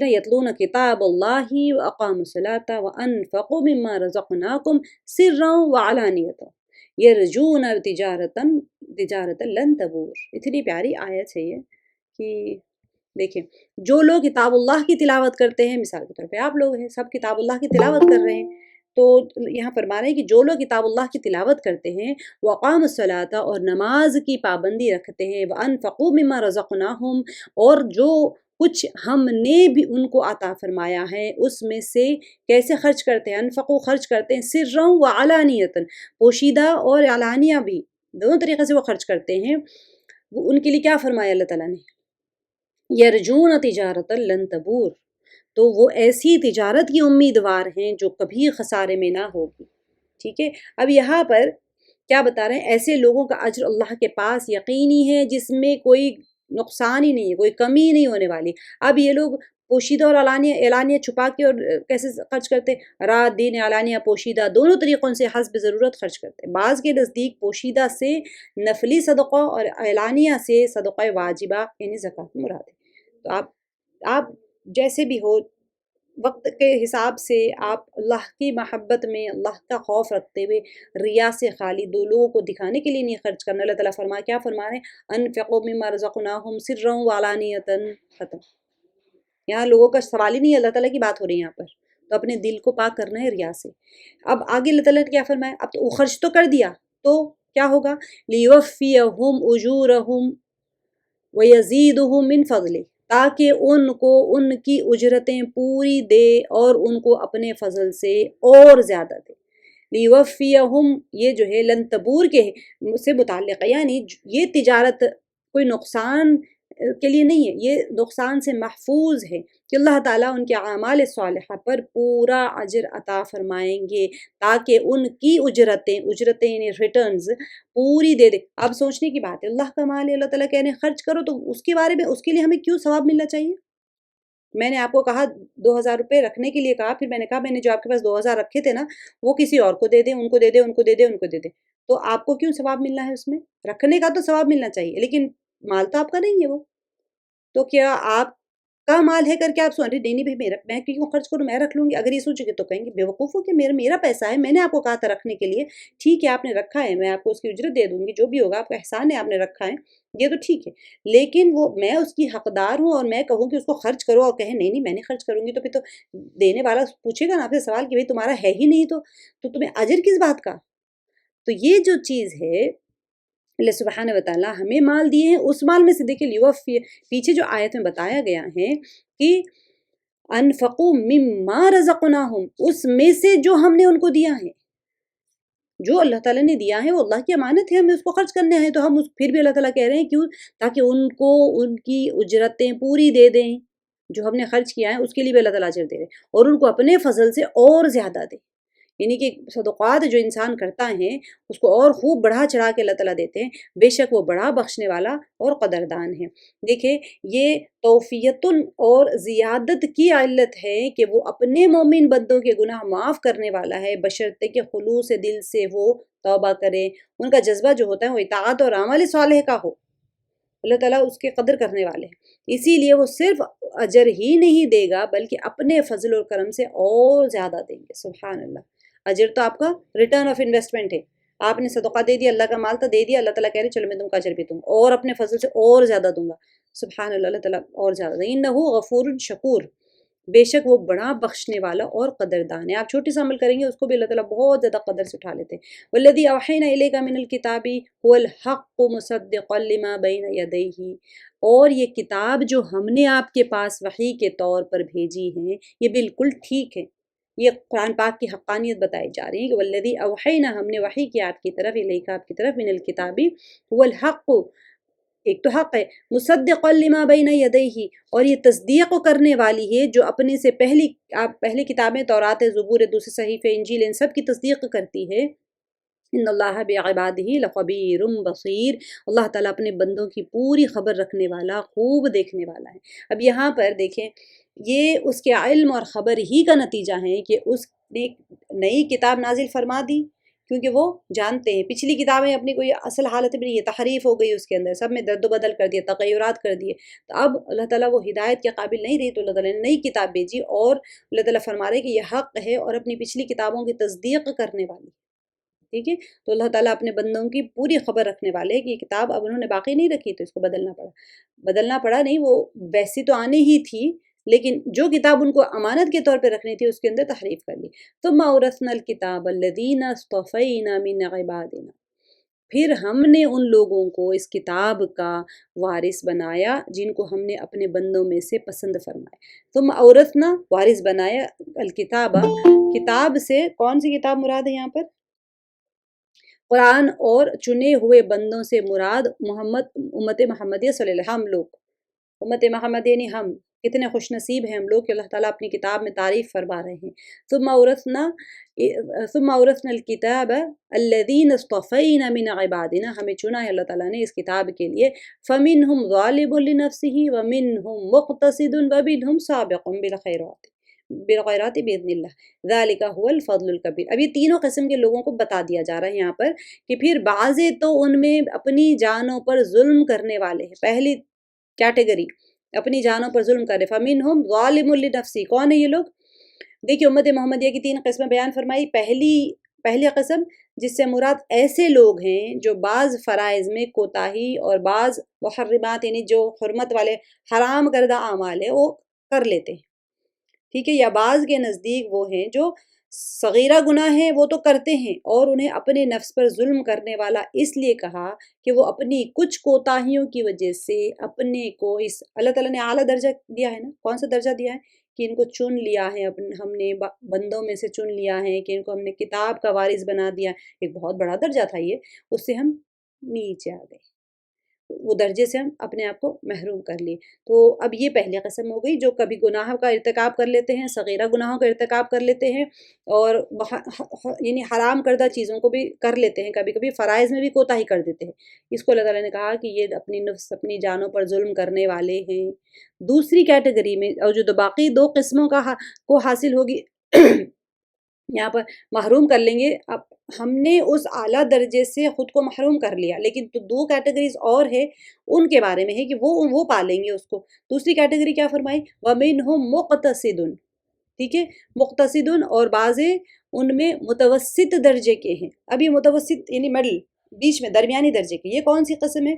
یتلون کتاب اللہ واقاموا الصلاۃ وانفقوا مما رزقناکم سرا وعلانیۃ یرجون تجارۃ لن تبور۔ اتنی پیاری آیت ہے یہ کہ دیکھیں، جو لوگ کتاب اللہ کی تلاوت کرتے ہیں، مثال کے طور پہ آپ لوگ ہیں، سب کتاب اللہ کی تلاوت کر رہے ہیں، تو یہاں فرما رہے ہیں کہ جو لوگ کتاب اللہ کی تلاوت کرتے ہیں، وقام الصلاۃ اور نماز کی پابندی رکھتے ہیں، وانفقوا مما رزقناہم اور جو کچھ ہم نے بھی ان کو عطا فرمایا ہے اس میں سے کیسے خرچ کرتے ہیں، انفقوا خرچ کرتے ہیں، سرا وعلانیۃ پوشیدہ اور علانیہ بھی، دونوں طریقے سے وہ خرچ کرتے ہیں۔ وہ ان کے لیے کیا فرمایا اللہ تعالیٰ نے، یرجون تجارت لن تبور، تو وہ ایسی تجارت کی امیدوار ہیں جو کبھی خسارے میں نہ ہوگی۔ ٹھیک ہے، اب یہاں پر کیا بتا رہے ہیں، ایسے لوگوں کا اجر اللہ کے پاس یقینی ہے جس میں کوئی نقصان ہی نہیں ہے، کوئی کمی نہیں ہونے والی۔ اب یہ لوگ پوشیدہ اور اعلانیہ چھپا کے اور کیسے خرچ کرتے، رات دن اعلانیہ پوشیدہ دونوں طریقوں سے حسب ضرورت خرچ کرتے۔ بعض کے نزدیک پوشیدہ سے نفلی صدقہ اور اعلانیہ سے صدقہ واجبہ یعنی زکوٰۃ مراد ہے۔ تو آپ جیسے بھی ہو، وقت کے حساب سے آپ اللہ کی محبت میں اللہ کا خوف رکھتے ہوئے ریا سے خالی، دو لوگوں کو دکھانے کے لیے نہیں خرچ کرنا۔ اللہ تعالیٰ کیا فرما رہے ہیں، انفقوا مما رزقناہم سرا وعلانیۃ، ختم۔ یہاں لوگوں کا سوال ہی نہیں ہے، اللہ تعالیٰ کی بات ہو رہی ہے یہاں پر، تو اپنے دل کو پاک کرنا ہے ریا سے۔ اب آگے اللہ تعالیٰ نے کیا فرمایا، اب تو خرچ تو کر دیا تو کیا ہوگا، لیوفیہم اجورہم ویزیدہم من فضلہ، تاکہ ان کو ان کی اجرتیں پوری دے اور ان کو اپنے فضل سے اور زیادہ دے۔ لیوفیہم یہ جو ہے لن تبور کے سے متعلق ہے، یعنی یہ تجارت کوئی نقصان کے لیے نہیں ہے، یہ نقصان سے محفوظ ہے کہ اللہ تعالیٰ ان کے اعمال صالحہ پر پورا اجر عطا فرمائیں گے تاکہ ان کی اجرتیں یعنی ریٹرنز پوری دے دے۔ اب سوچنے کی بات ہے، اللہ کا مال ہے، اللہ تعالیٰ کہہ رہے ہیں خرچ کرو، تو اس کے بارے میں اس کے لیے ہمیں کیوں ثواب ملنا چاہیے؟ میں نے آپ کو کہا 2000 روپے رکھنے کے لیے کہا، پھر میں نے کہا میں نے جو آپ کے پاس 2000 رکھے تھے نا وہ کسی اور کو دے دیں، ان کو دے دیں، ان کو دے دیں، ان کو دے دیں، تو آپ کو کیوں ثواب ملنا ہے؟ اس میں رکھنے کا تو ثواب ملنا چاہیے، لیکن مال تو آپ کا نہیں ہے وہ، تو کیا آپ کا مال ہے کر کے آپ سوچیں نہیں بھائی میرا، میں کیوں خرچ کروں، میں رکھ لوں گی؟ اگر یہ سوچیں گے تو کہیں گے بے وقوف ہو کہ میرا پیسہ ہے، میں نے آپ کو کہا تھا رکھنے کے لیے، ٹھیک ہے آپ نے رکھا ہے، میں آپ کو اس کی اجرت دے دوں گی، جو بھی ہوگا آپ کا احسان ہے، آپ نے رکھا ہے، یہ تو ٹھیک ہے، لیکن وہ میں اس کی حقدار ہوں اور میں کہوں کہ اس کو خرچ کرو اور کہیں نہیں میں نہیں خرچ کروں گی، تو پھر تو دینے والا پوچھے گا نا آپ سے سوال کہ بھائی تمہارا ہے ہی نہیں تو تمہیں اجر کس بات کا؟ تو یہ جو چیز ہے اللہ سبحانہ وتعالیٰ ہمیں مال دیے ہیں، اس مال میں سے دیکھیں لیوفی، پیچھے جو آیت میں بتایا گیا ہے کہ انفقوا مما رزقناہم، اس میں سے جو ہم نے ان کو دیا ہے، جو اللہ تعالیٰ نے دیا ہے وہ اللہ کی امانت ہے، ہمیں اس کو خرچ کرنے ہیں، تو ہم پھر بھی اللہ تعالیٰ کہہ رہے ہیں کیوں، تاکہ ان کو ان کی اجرتیں پوری دے دیں، جو ہم نے خرچ کیا ہے اس کے لیے بھی اللہ تعالیٰ اجر دے رہے ہیں، اور ان کو اپنے فضل سے اور زیادہ دے، یعنی کہ صدقات جو انسان کرتا ہے اس کو اور خوب بڑھا چڑھا کے اللہ تعالیٰ دیتے ہیں، بے شک وہ بڑا بخشنے والا اور قدردان ہے۔ دیکھیں یہ توفیت اور زیادت کی علت ہے کہ وہ اپنے مومن بندوں کے گناہ معاف کرنے والا ہے، بشرطے کہ خلوص دل سے وہ توبہ کرے، ان کا جذبہ جو ہوتا ہے وہ اطاعت اور عمل صالح کا ہو، اللہ تعالیٰ اس کے قدر کرنے والے ہیں، اسی لیے وہ صرف اجر ہی نہیں دے گا بلکہ اپنے فضل اور کرم سے اور زیادہ دیں گے۔ سبحان اللہ، اجر تو آپ کا ریٹرن آف انویسٹمنٹ ہے، آپ نے صدقہ دے دیا، اللہ کا مال تو دے دیا، اللہ تعالیٰ کہہ رہے چلو میں تم کا اجر بھی دوں گا اور اپنے فضل سے اور زیادہ دوں گا۔ سبحان اللہ، اللہ تعالیٰ اور زیادہ دیں، انہ غفور شکور، بے شک وہ بڑا بخشنے والا اور قدردان ہے۔ آپ چھوٹی سا عمل کریں گے اس کو بھی اللہ تعالیٰ بہت زیادہ قدر سے اٹھا لیتے ہیں۔ والذی اوحینا الیک من الکتاب هو الحق مصدقا لما بین یدیہ، اور یہ کتاب جو ہم نے آپ کے پاس وحی کے طور پر بھیجی ہے یہ بالکل ٹھیک ہے۔ یہ قرآن پاک کی حقانیت بتائی جا رہی ہے کہ والذی اوحینا، ہم نے وحی کیا آپ کی طرف، الیک آپ کی طرف، من الکتاب هو الحق، ایک تو حق ہے، مصدق لما بین یدیہ، اور یہ تصدیق کرنے والی ہے جو اپنے سے پہلی کتابیں تورات، زبور، دوسرے صحیفے، انجیل، ان سب کی تصدیق کرتی ہے۔ ان اللہ بعبادہ لخبیر بصیر، اللہ تعالیٰ اپنے بندوں کی پوری خبر رکھنے والا، خوب دیکھنے والا ہے۔ اب یہاں پر دیکھیں یہ اس کے علم اور خبر ہی کا نتیجہ ہے کہ اس نے نئی کتاب نازل فرما دی، کیونکہ وہ جانتے ہیں پچھلی کتابیں اپنی کوئی اصل حالت میں نہیں ہے، تحریف ہو گئی اس کے اندر، سب میں درد و بدل کر دیے، تغیرات کر دیے، تو اب اللہ تعالیٰ وہ ہدایت کے قابل نہیں رہی تو اللہ تعالیٰ نے نئی کتاب بھیجی، اور اللہ تعالیٰ فرما رہے کہ یہ حق ہے اور اپنی پچھلی کتابوں کی تصدیق کرنے والی، ٹھیک ہے۔ تو اللہ تعالیٰ اپنے بندوں کی پوری خبر رکھنے والے کہ یہ کتاب اب انہوں نے باقی نہیں رکھی تو اس کو بدلنا پڑا نہیں، وہ ویسی تو آنی ہی تھی لیکن جو کتاب ان کو امانت کے طور پہ رکھنی تھی اس کے اندر تحریف کر لی۔ ثم اورثنا الکتاب الذین اصطفینا من عبادنا، پھر ہم نے ان لوگوں کو اس کتاب کا وارث بنایا جن کو ہم نے اپنے بندوں میں سے پسند فرمایا۔ ثم اورثنا، وارث بنایا، الکتاب، کتاب سے کون سی کتاب مراد ہے یہاں پر؟ قرآن، اور چنے ہوئے بندوں سے مراد محمد، امت محمدیہ صلی اللہ علیہ وسلم، ہم لوگ، امت محمد یعنی ہم کتنے خوش نصیب ہیں ہم لوگ کہ اللہ تعالیٰ اپنی کتاب میں تعریف فرما رہے ہیں۔ ثم اورثنا الکتاب الذین اصطفینا من عبادنا، ہمیں چنا ہے اللہ تعالیٰ نے اس کتاب کے لیے، فمنہم ظالم لنفسہ ومنہم مقتصد ومنہم سابق بالخیرات باذن اللہ ذالک هو الفضل الکبیر۔ اب یہ تینوں قسم کے لوگوں کو بتا دیا جا رہا ہے یہاں پر کہ پھر بعضے تو ان میں اپنی جانوں پر ظلم کرنے والے ہیں، پہلی کیٹیگری اپنی جانوں پر ظلم کر رہے، فمنہم ظالم لنفسہ، کون ہے یہ لوگ؟ دیکھیے امت محمدیہ کی تین قسمیں بیان فرمائی، پہلی قسم جس سے مراد ایسے لوگ ہیں جو بعض فرائض میں کوتاہی اور بعض محرمات یعنی جو حرمت والے حرام کردہ اعمال ہے وہ کر لیتے ہیں، ٹھیک ہے، یا بعض کے نزدیک وہ ہیں جو صغیرہ گناہ ہیں وہ تو کرتے ہیں اور انہیں اپنے نفس پر ظلم کرنے والا اس لیے کہا کہ وہ اپنی کچھ کوتاہیوں کی وجہ سے اپنے کو اس اللہ تعالیٰ نے اعلیٰ درجہ دیا ہے نا، کون سا درجہ دیا ہے کہ ان کو چن لیا ہے، ہم نے بندوں میں سے چن لیا ہے کہ ان کو ہم نے کتاب کا وارث بنا دیا، ایک بہت بڑا درجہ تھا یہ، اس سے ہم نیچے آ گئے، وہ درجے سے ہم اپنے آپ کو محروم کر لیے۔ تو اب یہ پہلی قسم ہو گئی جو کبھی گناہ کا ارتکاب کر لیتے ہیں، صغیرہ گناہوں کا ارتکاب کر لیتے ہیں اور یعنی حرام کردہ چیزوں کو بھی کر لیتے ہیں، کبھی کبھی فرائض میں بھی کوتاہی کر دیتے ہیں، اس کو اللہ تعالیٰ نے کہا کہ یہ اپنی نفس اپنی جانوں پر ظلم کرنے والے ہیں۔ دوسری کیٹیگری میں اور جو باقی دو قسموں کو حاصل ہوگی یہاں پر محروم کر لیں گے، اب ہم نے اس اعلیٰ درجے سے خود کو محروم کر لیا، لیکن تو دو کیٹیگریز اور ہے ان کے بارے میں ہے کہ وہ پالیں گے اس کو۔ دوسری کیٹیگری کیا فرمائی؟ وَمِنْهُمْ مُقْتَصِدٌ، ٹھیک ہے، مقتصدن، اور بعض ان میں متوسط درجے کے ہیں۔ اب یہ متوسط یعنی مڈل، بیچ میں درمیانی درجے کے، یہ کون سی قسم ہے؟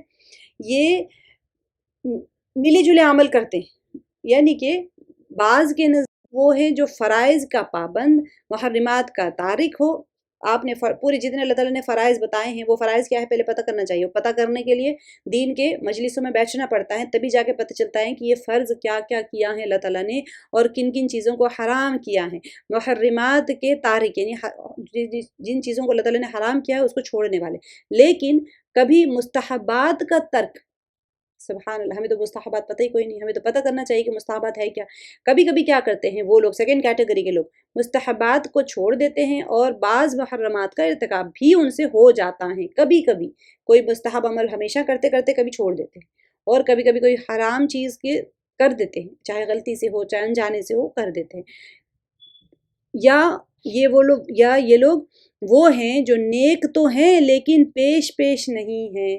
یہ ملے جلے عمل کرتے ہیں، یعنی کہ بعض کے نظر وہ ہیں جو فرائض کا پابند، محرمات کا تارک ہو، آپ نے پورے جتنے اللہ تعالیٰ نے فرائض بتائے ہیں وہ فرائض کیا ہے پہلے پتہ کرنا چاہیے، پتہ کرنے کے لیے دین کے مجلسوں میں بیٹھنا پڑتا ہے، تبھی جا کے پتہ چلتا ہے کہ یہ فرض کیا کیا کیا ہے اللہ تعالیٰ نے اور کن کن چیزوں کو حرام کیا ہے۔ محرمات کے تارک یعنی جن چیزوں کو اللہ تعالیٰ نے حرام کیا ہے اس کو چھوڑنے والے، لیکن کبھی مستحبات کا ترک سبحان اللہ، ہمیں تو مستحبات پتہ ہی کوئی نہیں، ہمیں تو پتہ کرنا چاہیے کہ مستحبات ہے کیا۔ کبھی کبھی کیا کرتے ہیں وہ لوگ، سیکنڈ کیٹیگری کے لوگ، مستحبات کو چھوڑ دیتے ہیں اور بعض محرمات کا ارتکاب بھی ان سے ہو جاتا ہے۔ کبھی کبھی کوئی مستحب عمل ہمیشہ کرتے کرتے کبھی چھوڑ دیتے ہیں، اور کبھی کبھی کوئی حرام چیز کے کر دیتے ہیں، چاہے غلطی سے ہو چاہے انجانے سے ہو، کر دیتے ہیں۔ یا یہ لوگ وہ ہیں جو نیک تو ہیں لیکن پیش پیش نہیں ہیں،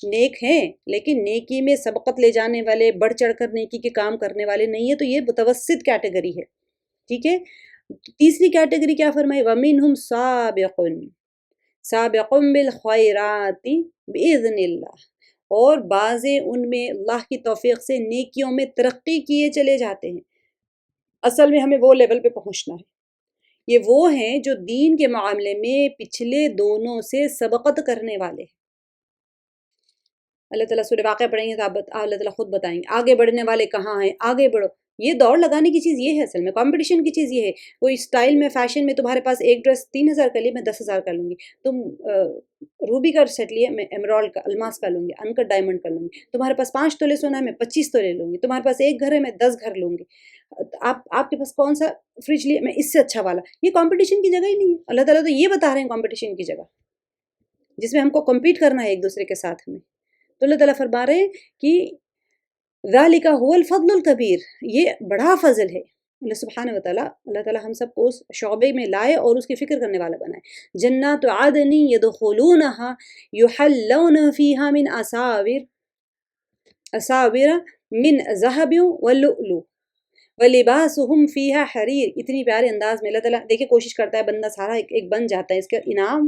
نیک ہیں لیکن نیکی میں سبقت لے جانے والے، بڑھ چڑھ کر نیکی کے کام کرنے والے نہیں ہیں، تو یہ متوسط کیٹیگری ہے، ٹھیک ہے۔ تیسری کیٹیگری کیا فرمائی؟ وَمِنْهُمْ سَابِقٌ بِالْخَيْرَاتِ بِإِذْنِ اللَّهِ، اور بعضیں ان میں اللہ کی توفیق سے نیکیوں میں ترقی کیے چلے جاتے ہیں۔ اصل میں ہمیں وہ لیول پہ پہنچنا ہے۔ یہ وہ ہیں جو دین کے معاملے میں پچھلے دونوں سے سبقت کرنے والے ہیں۔ اللہ تعالیٰ سورہ واقعہ پڑھیں گے تو اللہ تعالیٰ خود بتائیں گے آگے بڑھنے والے کہاں ہیں، آگے بڑھو۔ یہ دوڑ لگانے کی چیز یہ ہے، اصل میں کمپٹیشن کی چیز یہ ہے۔ کوئی اسٹائل میں، فیشن میں تمہارے پاس ایک ڈریس 3000 کا لی، میں 10,000 کا لوں گی۔ تم روبی کا سیٹ لیے، میں ایمرالڈ کا، الماس کا لوں گی، انکٹ ڈائمنڈ کا لوں گی۔ تمہارے پاس 5 تولے سونا ہے، میں 25 تولے لوں گی۔ تمہارے پاس ایک گھر ہے، میں 10 گھر لوں گی۔ آپ کے پاس کون سا فریج لیے، میں اس سے اچھا والا۔ یہ کمپٹیشن کی جگہ ہی نہیں ہے۔ اللہ تعالیٰ تو یہ بتا رہے ہیں کمپٹیشن کی جگہ، جس میں ہم کو کمپیٹ کرنا ہے ایک دوسرے کے ساتھ ہمیں۔ تو اللہ تعالیٰ فرما رہے ہیں کہ ذالک هو الفضل الکبیر، یہ بڑا فضل ہے۔ اللہ تعالیٰ ہم سب کو اس شعبے میں لائے اور اس کی فکر کرنے والا بنائے۔ جنات عدن یدخلونها یحلون فیہا من اساور من ذہب ولؤلؤ ولباسهم فیہا حریر۔ اتنی پیارے انداز میں اللہ تعالیٰ دیکھیں کوشش کرتا ہے، بندہ سارا ایک بن جاتا ہے، اس کا انعام،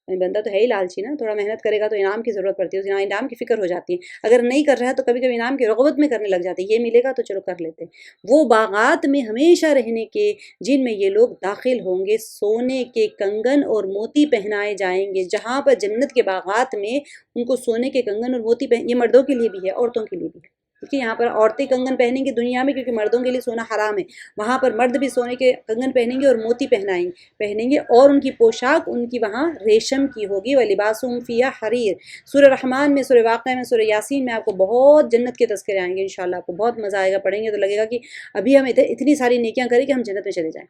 بندہ تو ہے ہی لالچی نا، تھوڑا محنت کرے گا تو انعام کی ضرورت پڑتی ہے، اس انعام کی فکر ہو جاتی ہے۔ اگر نہیں کر رہا ہے تو کبھی کبھی انعام کی رغبت میں کرنے لگ جاتے ہیں، یہ ملے گا تو چلو کر لیتے ہیں۔ وہ باغات میں ہمیشہ رہنے کے جن میں یہ لوگ داخل ہوں گے، سونے کے کنگن اور موتی پہنائے جائیں گے۔ جہاں پر جنت کے باغات میں ان کو سونے کے کنگن اور موتی یہ مردوں کے لیے بھی ہے، عورتوں کے لیے بھی ہے، کیونکہ یہاں پر عورتیں کنگن پہنیں گی دنیا میں، کیونکہ مردوں کے لیے سونا حرام ہے۔ وہاں پر مرد بھی سونے کے کنگن پہنیں گے اور موتی پہنیں گے، اور ان کی پوشاک ان کی وہاں ریشم کی ہوگی۔ وَلِبَاسُهُمْ فِيهَا حَرِيرٌ۔ سورہ رحمان میں، سورہ واقعہ میں، سورہ یاسین میں آپ کو بہت جنت کے تذکرے آئیں گے انشاءاللہ، آپ کو بہت مزہ آئے گا، پڑھیں گے تو لگے گا کہ ابھی ہم اتنی ساری نیکیاں کریں کہ ہم جنت میں چلے جائیں۔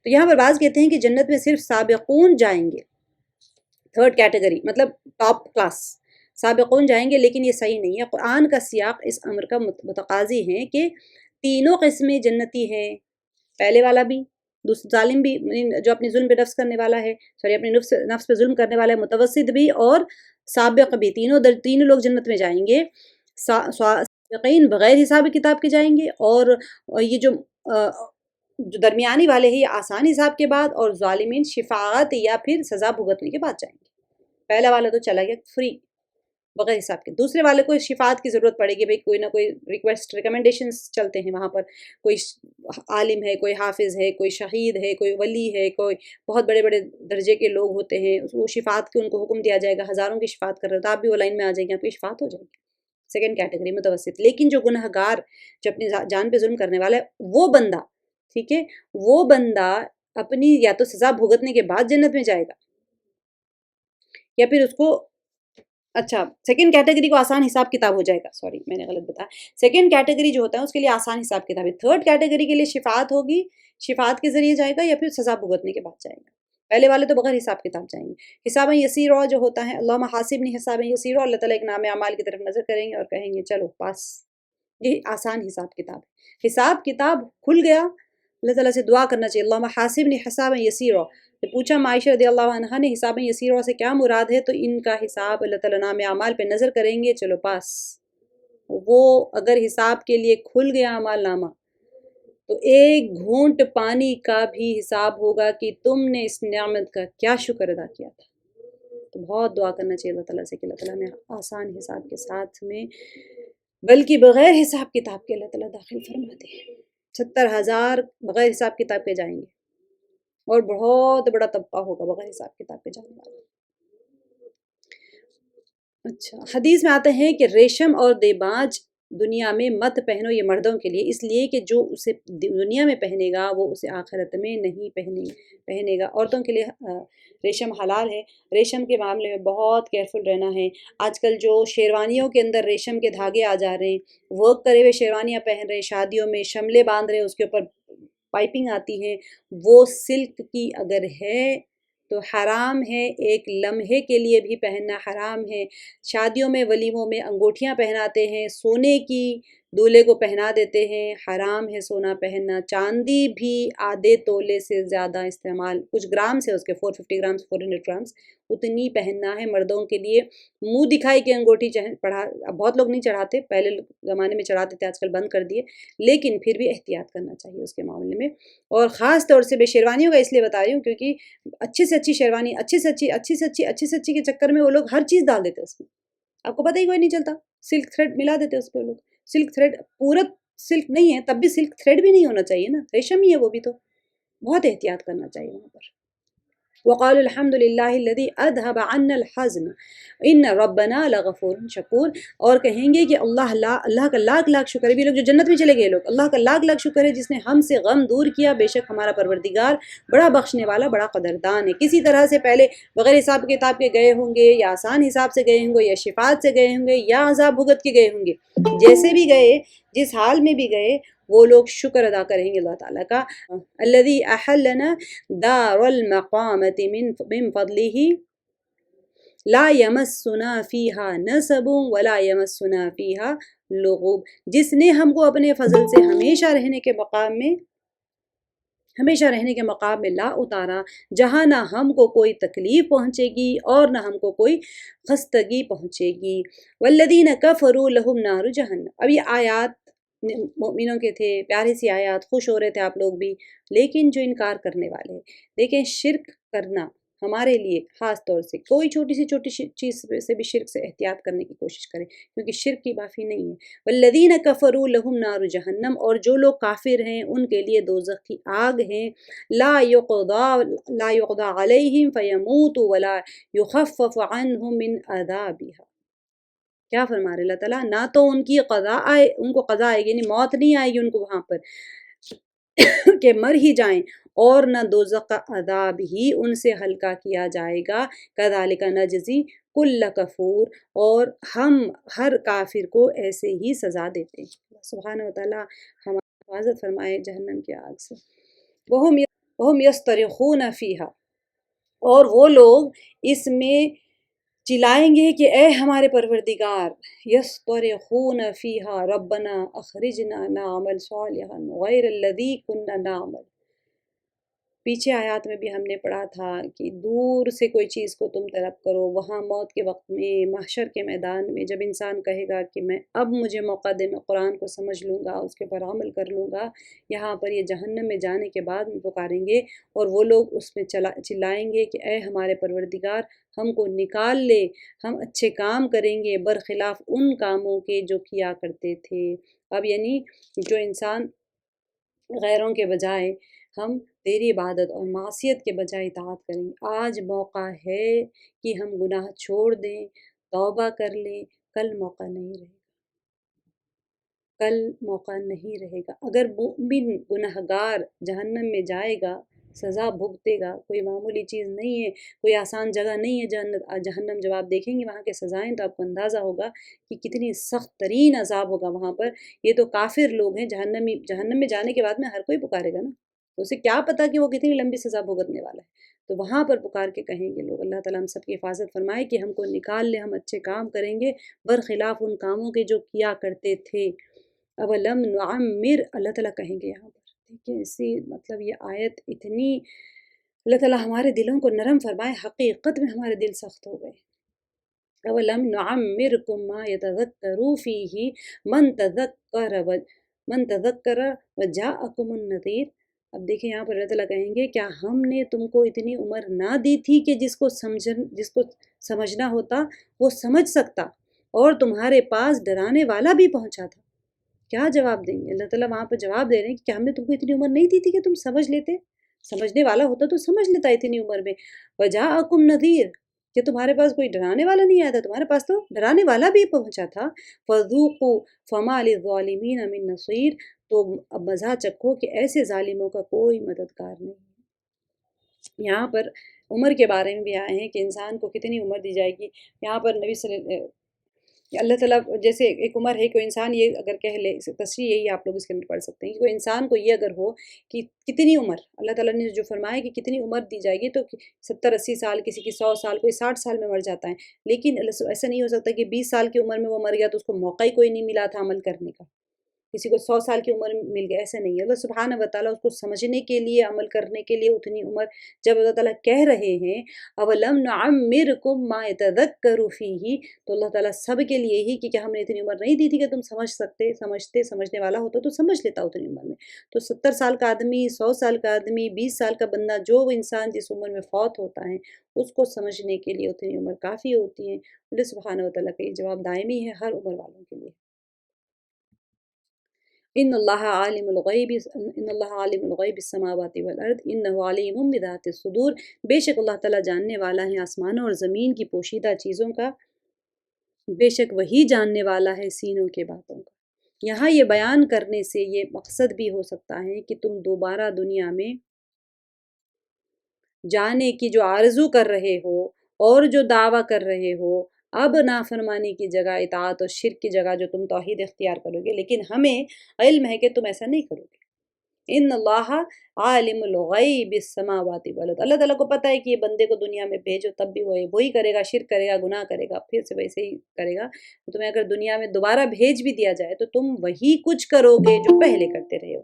تو یہاں پر بعض کہتے ہیں کہ جنت میں صرف سابقون جائیں گے، تھرڈ کیٹیگری، مطلب ٹاپ کلاس سابقون جائیں گے، لیکن یہ صحیح نہیں ہے۔ قرآن کا سیاق اس امر کا متقاضی ہے کہ تینوں قسمیں جنتی ہیں، پہلے والا بھی، ظالم بھی، جو اپنی ظلم پہ نفس کرنے والا ہے، اپنے نفس پہ ظلم کرنے والا ہے، متوسط بھی اور سابق بھی، تینوں لوگ جنت میں جائیں گے۔ سابقین بغیر حساب کتاب کے جائیں گے، اور یہ جو درمیانی والے ہیں یہ آسان حساب کے بعد، اور ظالمین شفاعت یا پھر سزا بھگتنے کے بعد جائیں گے۔ پہلا والا تو چلا گیا فری بغیر حساب کے، دوسرے والے کو شفاعت کی ضرورت پڑے گی، بھئی کوئی نہ کوئی ریکویسٹ ریکمنڈیشنز چلتے ہیں وہاں پر، کوئی عالم ہے، کوئی حافظ ہے، کوئی شہید ہے، کوئی ولی ہے، کوئی بہت بڑے بڑے درجے کے لوگ ہوتے ہیں، وہ شفاعت کے ان کو حکم دیا جائے گا، ہزاروں کی شفاعت کر رہے ہو تو آپ بھی وہ لائن میں آ جائیں گے، آپ کی شفاعت ہو جائے گی۔ سیکنڈ کیٹیگری متوسط۔ لیکن جو گنہگار، جو اپنی جان پہ ظلم کرنے والا ہے، وہ بندہ، ٹھیک ہے، وہ بندہ اپنی یا تو سزا بھگتنے کے بعد جنت میں جائے گا، یا پھر اس کو اچھا سیکنڈ کیٹیگری کو آسان حساب کتاب ہو جائے گا، سوری میں نے غلط بتایا، سیکنڈ کیٹیگری جو ہوتا ہے اس کے لیے آسان حساب کتاب ہے، تھرڈ کیٹیگری کے لیے شفاعت ہوگی، شفاعت کے ذریعے جائے گا یا پھر سزا بھگتنے کے بعد جائے گا۔ پہلے والے تو بغیر حساب کتاب جائیں گے۔ حساب یسیرا جو ہوتا ہے، اللہم حاسبنی حساب یسیرا، اللہ تعالیٰ ایک نام اعمال کی طرف نظر کریں گے اور کہیں گے چلو پاس، یہ آسان حساب کتاب ہے۔ حساب کتاب کھل گیا، اللہ تعالیٰ سے دعا کرنا چاہیے، اللہم حاسبنی حساب یسیرا۔ پوچھا عائشہ رضی اللہ عنہا نے حساب یسیرا سے کیا مراد ہے، تو ان کا حساب اللہ تعالیٰ نام اعمال پہ نظر کریں گے، چلو پاس۔ وہ اگر حساب کے لیے کھل گیا اعمال نامہ تو ایک گھونٹ پانی کا بھی حساب ہوگا کہ تم نے اس نعمت کا کیا شکر ادا کیا تھا۔ تو بہت دعا کرنا چاہیے اللہ تعالیٰ سے کہ اللہ تعالیٰ میں آسان حساب کے ساتھ میں، بلکہ بغیر حساب کتاب کے اللہ تعالیٰ داخل فرما دے۔ 70,000 بغیر حساب کتاب کے جائیں گے، اور بہت بڑا طبقہ ہوگا بغیر حساب کتاب کے جانے والا۔ اچھا، حدیث میں آتے ہیں کہ ریشم اور دیباج دنیا میں مت پہنو، یہ مردوں کے لیے، اس لیے کہ جو اسے دنیا میں پہنے گا وہ اسے آخرت میں نہیں پہنے گا۔ عورتوں کے لیے ریشم حلال ہے، ریشم کے معاملے میں بہت کیئرفل رہنا ہے۔ آج کل جو شیروانیوں کے اندر ریشم کے دھاگے آ جا رہے ہیں، ورک کرے ہوئے شیروانیاں پہن رہے ہیں، شادیوں میں شملے باندھ رہے ہیں، اس کے اوپر پائپنگ آتی ہے، وہ سلک کی اگر ہے تو حرام ہے، ایک لمحے کے لیے بھی پہننا حرام ہے۔ شادیوں میں ولیموں میں انگوٹھیاں پہناتے ہیں، سونے کی دولہے کو پہنا دیتے ہیں، حرام ہے سونا پہننا۔ چاندی بھی آدھے تولے سے زیادہ استعمال، کچھ گرام سے، اس کے 450 گرامز 400 گرامز اتنی پہننا ہے مردوں کے لیے۔ منہ دکھائی کی انگوٹھی اب بہت لوگ نہیں چڑھاتے، پہلے زمانے میں چڑھاتے تھے، آج کل بند کر دیے، لیکن پھر بھی احتیاط کرنا چاہیے اس کے معاملے میں۔ اور خاص طور سے میں شیروانیوں کا اس لیے بتا رہی ہوں کیونکہ اچھی سے اچھی شیروانی، اچھی سے اچھی کے چکر میں وہ لوگ ہر چیز ڈال دیتے اس میں، آپ کو پتہ ہی کوئی نہیں چلتا۔ سلک تھریڈ ملا دیتے اس پہ لوگ، سلک تھریڈ پورا سلک نہیں ہے، تب بھی سلک تھریڈ بھی نہیں ہونا چاہیے نا، ریشم ہی ہے وہ بھی، تو بہت احتیاط کرنا چاہیے وہاں پر۔ وقالوا الحمد للہ الذی اذهب عنا الحزن ان ربنا لغفور شکور، اور کہیں گے کہ اللہ کا لاکھ لاکھ شکر ہے، بھی لوگ جو جنت میں چلے گئے لوگ، اللہ کا لاکھ لاکھ شکر ہے جس نے ہم سے غم دور کیا، بے شک ہمارا پروردگار بڑا بخشنے والا، بڑا قدردان ہے۔ کسی طرح سے پہلے بغیر حساب کتاب کے گئے ہوں گے، یا آسان حساب سے گئے ہوں گے، یا شفاعت سے گئے ہوں گے، یا عذاب بھگت کے گئے ہوں گے، جیسے بھی گئے، جس حال میں بھی گئے، وہ لوگ شکر ادا کریں گے اللہ تعالیٰ کا۔ الذی احلنا دار المقامۃ من فضلہ لا یمسنا فیہا نصب ولا یمسنا فیہا لغوب، جس نے ہم کو اپنے فضل سے ہمیشہ رہنے کے مقام میں لا اتارا، جہاں نہ ہم کو کوئی تکلیف پہنچے گی اور نہ ہم کو کوئی خستگی پہنچے گی۔ والذین کفروا لہم نار جہنم، اب یہ آیات مومنوں کے تھے، پیاری سی آیات، خوش ہو رہے تھے آپ لوگ بھی، لیکن جو انکار کرنے والے ہیں، دیکھیں شرک کرنا ہمارے لیے خاص طور سے، کوئی چھوٹی چیز سے بھی شرک سے احتیاط کرنے کی کوشش کریں، کیونکہ شرک کی معافی نہیں ہے۔ والذین کفروا لہم نار جہنم، اور جو لوگ کافر ہیں ان کے لیے دوزخ کی آگ ہیں، لا یقضی علیہم فیموتوا ولا یخفف عنہم من عذابہا، کیا فرما رہے اللہ تعالیٰ، نہ تو ان کو قضا آئے گی، یعنی موت نہیں آئے گی ان کو وہاں پر کہ مر ہی جائیں، اور نہ دوزخ کا عذاب ہی ان سے ہلکا کیا جائے گا۔ کذالک نجزی کل کفور، اور ہم ہر کافر کو ایسے ہی سزا دیتے ہیں۔ اللہ سبحانہ وتعالیٰ ہماری حفاظت فرمائے جہنم کی آگ سے۔ وہم یصطرخون فیہا، اور وہ لوگ اس میں چلائیں گے کہ اے ہمارے پروردگار، یصطرخون فیہا ربنا اخرجنا نعمل صالحا غیر الذی کنا نعمل۔ پیچھے آیات میں بھی ہم نے پڑھا تھا کہ دور سے کوئی چیز کو تم طلب کرو، وہاں موت کے وقت میں، محشر کے میدان میں، جب انسان کہے گا کہ میں اب مجھے موقع دے، میں قرآن کو سمجھ لوں گا، اس کے پر عمل کر لوں گا، یہاں پر یہ جہنم میں جانے کے بعد میں پکاریں گے، اور وہ لوگ اس میں چلائیں گے کہ اے ہمارے پروردگار، ہم کو نکال لے، ہم اچھے کام کریں گے برخلاف ان کاموں کے جو کیا کرتے تھے۔ اب یعنی جو انسان غیروں کے بجائے ہم تیری عبادت اور معصیت کے بجائے اطاعت کریں گے، آج موقع ہے کہ ہم گناہ چھوڑ دیں، توبہ کر لیں، کل موقع نہیں رہے گا، کل موقع نہیں رہے گا۔ اگر مومن گنہگار جہنم میں جائے گا، سزا بھگتے گا، کوئی معمولی چیز نہیں ہے، کوئی آسان جگہ نہیں ہے جہنم۔ جب آپ دیکھیں گے وہاں کے سزائیں تو آپ کو اندازہ ہوگا کہ کتنی سخت ترین عذاب ہوگا وہاں پر۔ یہ تو کافر لوگ ہیں، جہنم میں جانے کے بعد میں ہر کوئی پکارے گا نا، تو اسے کیا پتا کہ وہ کتنی لمبی سزا بھگتنے والا ہے، تو وہاں پر پکار کے کہیں گے لوگ۔ اللہ تعالیٰ ہم سب کی حفاظت فرمائے کہ ہم کو نکال لے، ہم اچھے کام کریں گے برخلاف ان کاموں کے جو کیا کرتے تھے۔ اولم نعمر، اللہ تعالیٰ کہیں گے یہاں پر، دیکھیں اسی مطلب یہ آیت اتنی، اللہ تعالیٰ ہمارے دلوں کو نرم فرمائے، حقیقت میں ہمارے دل سخت ہو گئے۔ اولم نعمرکم ما یتذکر فیہ من تذکر وجاءکم النذیر، اب دیکھیں یہاں پر اللہ تعالیٰ کہیں گے کیا ہم نے تم کو اتنی عمر نہ دی تھی کہ جس کو سمجھنا ہوتا وہ سمجھ سکتا، اور تمہارے پاس ڈرانے والا بھی پہنچا تھا۔ کیا جواب دیں گے؟ اللہ تعالیٰ وہاں پر جواب دے رہے ہیں کہ کیا ہم نے تم کو اتنی عمر نہیں دی تھی کہ تم سمجھ لیتے؟ سمجھنے والا ہوتا تو سمجھ لیتا اتنی عمر میں۔ وجاءکم نذیر، کہ تمہارے پاس کوئی ڈرانے والا نہیں آیا تھا؟ تمہارے پاس تو ڈرانے والا بھی پہنچا تھا۔ فَذُوقُوا فَمَا لِلظَّالِمِينَ مِن نَصِيرٍ، تو اب مزہ چکھو کہ ایسے ظالموں کا کوئی مددگار نہیں ہے۔ یہاں پر عمر کے بارے میں بھی آئے ہیں کہ انسان کو کتنی عمر دی جائے گی۔ یہاں پر نبی صلی اللہ تعالیٰ جیسے ایک عمر ہے، کوئی انسان یہ اگر کہہ لے، تصریح یہی آپ لوگ اس کے اندر پڑھ سکتے ہیں کہ کوئی انسان کو یہ اگر ہو کہ کتنی عمر اللہ تعالیٰ نے جو فرمایا کہ کتنی عمر دی جائے گی، تو 70-80 سال، کسی کی 100 سال، کوئی 60 سال میں مر جاتا ہے، لیکن ایسا نہیں ہو سکتا کہ 20 سال کی عمر میں وہ مر گیا تو اس کو موقع ہی کوئی نہیں ملا تھا عمل کرنے کا، کسی کو 100 سال کی عمر مل گیا، ایسا نہیں ہے۔ اللہ سبحانہ و تعالیٰ اس کو سمجھنے کے لیے، عمل کرنے کے لیے اتنی عمر، جب اللہ تعالیٰ کہہ رہے ہیں اولم نعمرکم ما یتذکر فیہ، تو اللہ تعالیٰ سب کے لیے ہی کہ کیا ہم نے اتنی عمر نہیں دی تھی کہ تم سمجھنے والا ہوتا تو سمجھ لیتا اتنی عمر میں۔ تو 70 سال کا آدمی، 100 سال کا آدمی، 20 سال کا بندہ، جو انسان جس عمر میں فوت ہوتا ہے اس کو سمجھنے کے لیے اتنی عمر کافی ہوتی ہے۔ اللہ سبحانہ و تعالیٰ کا یہ جواب دائمی ہے ہر عمر والوں کے لیے۔ ان اللہ عالم الغیب السماوات والارض انہ علیم بذات الصدور، بے شک اللہ تعالیٰ جاننے والا ہے آسمانوں اور زمین کی پوشیدہ چیزوں کا، بے شک وہی جاننے والا ہے سینوں کے باتوں کا۔ یہاں یہ بیان کرنے سے یہ مقصد بھی ہو سکتا ہے کہ تم دوبارہ دنیا میں جانے کی جو آرزو کر رہے ہو اور جو دعویٰ کر رہے ہو، اب نافرمانی کی جگہ، اطاعت اور شرک کی جگہ جو تم توحید اختیار کرو گے، لیکن ہمیں علم ہے کہ تم ایسا نہیں کرو گے۔ ان اللہ عالم الغیب السماوات والارض، اللہ تعالیٰ کو پتہ ہے کہ یہ بندے کو دنیا میں بھیجو تب بھی وہی کرے گا، شرک کرے گا، گناہ کرے گا، پھر سے ویسے ہی کرے گا۔ تمہیں اگر دنیا میں دوبارہ بھیج بھی دیا جائے تو تم وہی کچھ کرو گے جو پہلے کرتے رہے ہو۔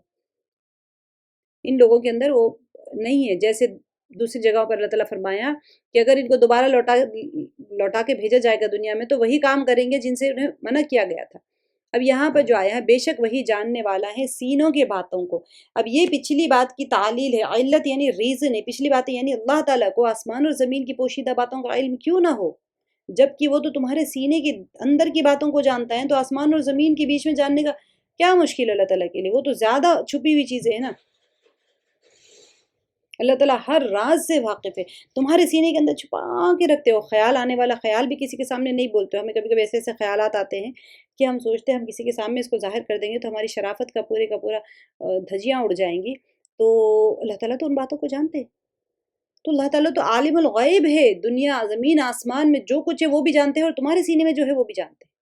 ان لوگوں کے اندر وہ نہیں ہے، جیسے دوسری جگہوں پر اللہ تعالیٰ فرمایا کہ اگر ان کو دوبارہ لوٹا کے بھیجا جائے گا دنیا میں تو وہی کام کریں گے جن سے انہیں منع کیا گیا تھا۔ اب یہاں پر جو آیا ہے بے شک وہی جاننے والا ہے سینوں کے باتوں کو، اب یہ پچھلی بات کی تعلیل ہے، علت یعنی ریزن ہے، پچھلی باتیں یعنی اللہ تعالیٰ کو آسمان اور زمین کی پوشیدہ باتوں کا علم کیوں نہ ہو، جبکہ وہ تو تمہارے سینے کے اندر کی باتوں کو جانتا ہے، تو آسمان اور زمین کے بیچ میں جاننے کا کیا مشکل ہے اللہ تعالیٰ کے لیے، وہ تو زیادہ چھپی ہوئی چیزیں ہیں نا۔ اللہ تعالیٰ ہر راز سے واقف ہے، تمہارے سینے کے اندر چھپا کے رکھتے ہو، خیال آنے والا خیال بھی کسی کے سامنے نہیں بولتے ہو۔ ہمیں کبھی کبھی ایسے ایسے خیالات آتے ہیں کہ ہم سوچتے ہیں ہم کسی کے سامنے اس کو ظاہر کر دیں گے تو ہماری شرافت کا پورا دھجیاں اڑ جائیں گی، تو اللہ تعالیٰ تو ان باتوں کو جانتے ہیں۔ تو اللہ تعالیٰ تو عالم الغیب ہے، دنیا زمین آسمان میں جو کچھ ہے وہ بھی جانتے ہیں، اور تمہارے سینے میں جو ہے وہ بھی جانتے ہیں۔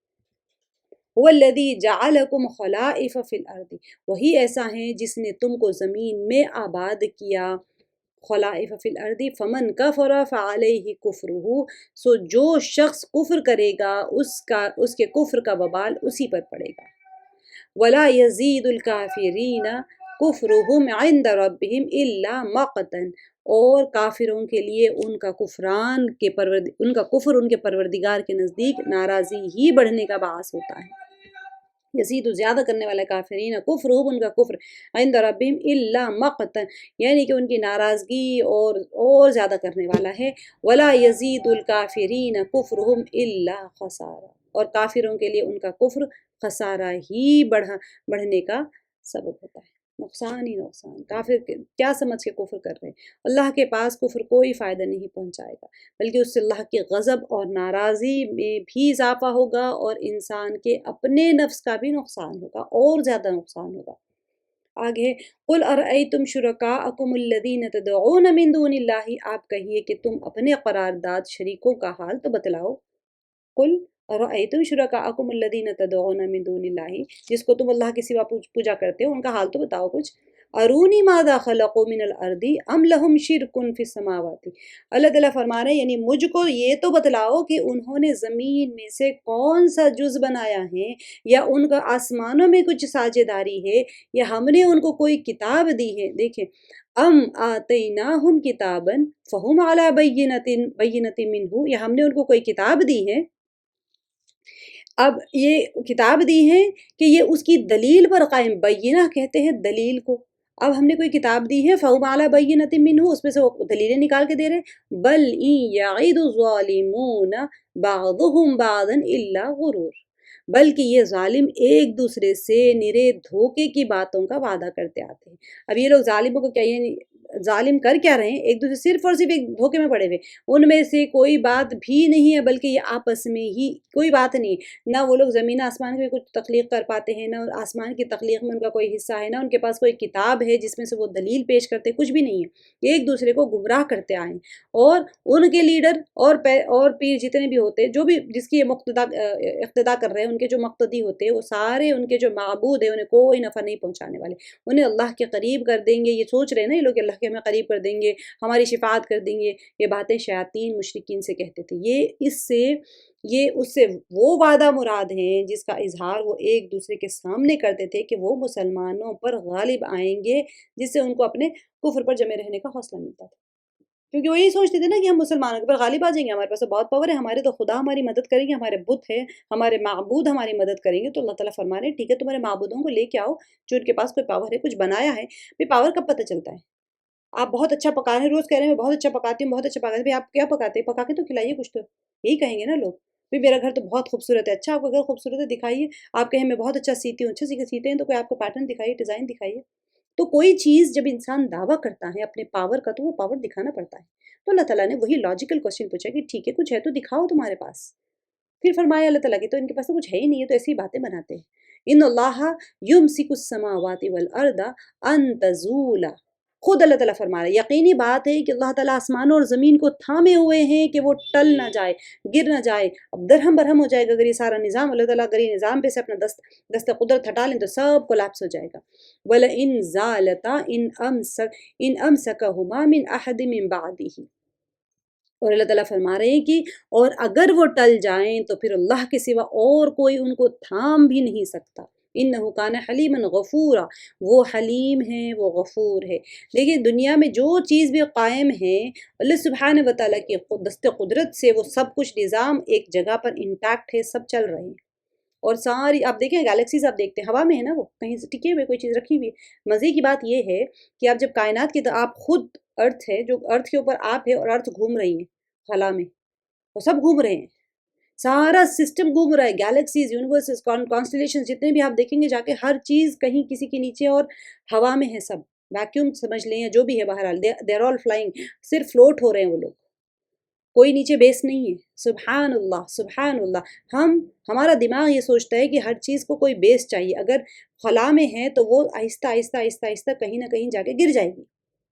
هو الذی جعلکم خلائف فی الارض، وہی ایسا ہے جس نے تم کو زمین میں آباد کیا، خلائف فی الارض فمن کفر فعلیہ کفرہ، سو جو شخص کفر کرے گا اس کے کفر کا وبال اسی پر پڑے گا۔ ولا یزید الکافرین کفرہم عند ربہم الا مقتا، اور کافروں کے لیے ان کا کفر ان کے پروردگار کے نزدیک ناراضی ہی بڑھنے کا باعث ہوتا ہے۔ یزید زیادہ کرنے والا کافرین کفرہم، ان کا کفر، عند ربہم الا مقتا، یعنی کہ ان کی ناراضگی اور زیادہ کرنے والا ہے۔ ولا یزید الکافرین کفرہم الا خسارہ، اور کافروں کے لیے ان کا کفر خسارہ ہی بڑھنے کا سبب ہوتا ہے، نقصان ہی نقصان۔ کافر کیا سمجھ کے کفر کر رہے ہیں؟ اللہ کے پاس کفر کوئی فائدہ نہیں پہنچائے گا، بلکہ اس سے اللہ کے غضب اور ناراضی میں بھی اضافہ ہوگا، اور انسان کے اپنے نفس کا بھی نقصان ہوگا، اور زیادہ نقصان ہوگا۔ آگے قل ارأیتم شرکاءکم الذین تدعون من دون اللہ، آپ کہیے کہ تم اپنے قرارداد شریکوں کا حال تو بتلاؤ۔ قل ارأیتم شرکاءکم الذین تدعون من دون اللہ، جس کو تم اللہ کے سوا پوجا کرتے ہو ان کا حال تو بتاؤ کچھ۔ ارونی ماذا خلقوا من الارض ام لہم شرک فی السماوات، اللہ تعالیٰ فرما رہے ہیں یعنی مجھ کو یہ تو بتلاؤ کہ انہوں نے زمین میں سے کون سا جز بنایا ہے، یا ان کا آسمانوں میں کچھ ساجھیداری ہے، یا ہم نے ان کو کوئی کتاب دی ہے۔ دیکھیں، ام آتیناہم کتابا فہم علی بینۃ منہ، یا ہم نے ان کو کوئی کتاب دی ہے، اب یہ کتاب دی ہے کہ یہ اس کی دلیل پر قائم، بینہ کہتے ہیں دلیل کو، اب ہم نے کوئی کتاب دی ہے فَهُمْ عَلَى بَيِّنَةٍ مِّنْهُ، اس میں سے وہ دلیلیں نکال کے دے رہے، بل ان یعید الظالمون بعضهم بعضا الا غرور، بلکہ یہ ظالم ایک دوسرے سے نرے دھوکے کی باتوں کا وعدہ کرتے آتے ہیں۔ اب یہ لوگ ظالموں کو کیا ظالم کر کیا رہے ہیں، ایک دوسرے صرف اور صرف ایک دھوکے میں پڑے ہوئے، ان میں سے کوئی بات بھی نہیں ہے، بلکہ یہ آپس میں ہی کوئی بات نہیں ہے، نہ وہ لوگ زمین آسمان میں کچھ تخلیق کر پاتے ہیں، نہ آسمان کی تخلیق میں ان کا کوئی حصہ ہے، نہ ان کے پاس کوئی کتاب ہے جس میں سے وہ دلیل پیش کرتے، کچھ بھی نہیں ہے، ایک دوسرے کو گمراہ کرتے آئے ہیں، اور ان کے لیڈر اور پیر جتنے بھی ہوتے، جو بھی جس کی اقتدا کر رہے ہیں، ان کے جو مقتدی ہوتے وہ سارے ان کے جو معبود ہیں انہیں کوئی نفع نہیں پہنچانے والے، انہیں اللہ کے قریب کر دیں گے، یہ سوچ رہے ہیں نا یہ لوگ اللہ کے ہمیں قریب کر دیں گے، ہماری شفاعت کر دیں گے، یہ باتیں شیاطین مشرکین سے کہتے تھے، یہ اس سے وہ وعدہ مراد ہیں جس کا اظہار وہ ایک دوسرے کے سامنے کرتے تھے کہ وہ مسلمانوں پر غالب آئیں گے، جس سے ان کو اپنے کفر پر جمے رہنے کا حوصلہ ملتا تھا، کیونکہ وہ یہی سوچتے تھے نا کہ ہم مسلمانوں کے پر غالب آ جائیں گے، ہمارے پاس تو بہت پاور ہے، ہمارے تو خدا ہماری مدد کریں گے، ہمارے بت ہیں، ہمارے معبود ہماری مدد کریں گے، تو اللہ تعالیٰ فرما رہے ہیں ٹھیک ہے تمہارے معبودوں کو لے کے آؤ جو ان کے پاس کوئی پاور ہے، کچھ بنایا ہے، بھئی پاور کب پتہ چلتا ہے؟ آپ بہت اچھا پکا رہے ہیں، روز کہہ رہے ہیں میں بہت اچھا پکاتی ہوں، بہت اچھا پکاتی ہوں، بھئی آپ کیا پکاتے ہیں؟ پکا کے تو کھلائیے کچھ تو، یہی کہیں گے نا لوگ، بھئی میرا گھر تو بہت خوبصورت ہے، اچھا آپ کا گھر خوبصورت ہے دکھائیے، آپ کہیں میں بہت اچھا سیتی ہوں، اچھا سیتے ہیں تو کوئی آپ کو پیٹرن دکھائیے، ڈیزائن دکھائیے، تو کوئی چیز جب انسان دعویٰ کرتا ہے اپنے پاور کا تو وہ پاور دکھانا پڑتا ہے، تو اللہ تعالیٰ نے وہی لاجیکل کوسچن پوچھا کہ ٹھیک ہے کچھ ہے تو دکھاؤ تمہارے پاس، پھر فرمایا اللہ تعالیٰ کی تو ان کے پاس تو کچھ ہے ہی نہیں ہے تو ایسی باتیں بناتے ہیں، ان اللہ یمسک السماوات والارض ان تزولا، خود اللہ تعالیٰ فرما رہے ہیں یقینی بات ہے کہ اللہ تعالیٰ آسمانوں اور زمین کو تھامے ہوئے ہیں کہ وہ ٹل نہ جائے، گر نہ جائے، اب درہم برہم ہو جائے گا اگر یہ سارا نظام اللہ تعالیٰ اگر یہ نظام پہ سے اپنا دست قدرت ہٹا لیں تو سب کولیپس ہو جائے گا، وَلَئِن زَالَتَا إِنْ أَمْسَكَهُمَا مِنْ أَحَدٍ مِّن بَعْدِهِ، اور اللہ تعالیٰ فرما رہے ہیں کہ اور اگر وہ ٹل جائیں تو پھر اللہ کے سوا اور کوئی ان کو تھام بھی نہیں سکتا، انہ کان حلیما غفورا، وہ حلیم ہے وہ غفور ہے۔ دیکھیں دنیا میں جو چیز بھی قائم ہے اللہ سبحانہ وتعالیٰ کی دست قدرت سے وہ سب کچھ نظام ایک جگہ پر انٹیکٹ ہے، سب چل رہے ہیں، اور ساری آپ دیکھیں گیلیکسیز آپ دیکھتے ہیں ہوا میں ہے نا، وہ کہیں سے ٹکے ہوئے کوئی چیز رکھی ہوئی ہے، مزے کی بات یہ ہے کہ آپ جب کائنات کی تو آپ خود ارتھ ہے جو ارتھ کے اوپر آپ ہے اور ارتھ گھوم رہی ہے خلا میں، وہ سب گھوم رہے ہیں، سارا سسٹم گھوم رہا ہے، گیلیکسیز یونیورسز کانسٹلیشن جتنے بھی آپ دیکھیں گے جا کے ہر چیز کہیں کسی کے نیچے اور ہوا میں ہے، سب ویکیوم سمجھ لیں یا جو بھی ہے، بہرحال دے آر آل فلائنگ، صرف فلوٹ ہو رہے ہیں وہ لوگ، کوئی نیچے بیس نہیں ہے، سبحان اللہ سبحان اللہ، ہمارا دماغ یہ سوچتا ہے کہ ہر چیز کو کوئی بیس چاہیے، اگر خلا میں ہے تو وہ آہستہ آہستہ آہستہ آہستہ کہیں نہ کہیں جا کے گر جائے گی،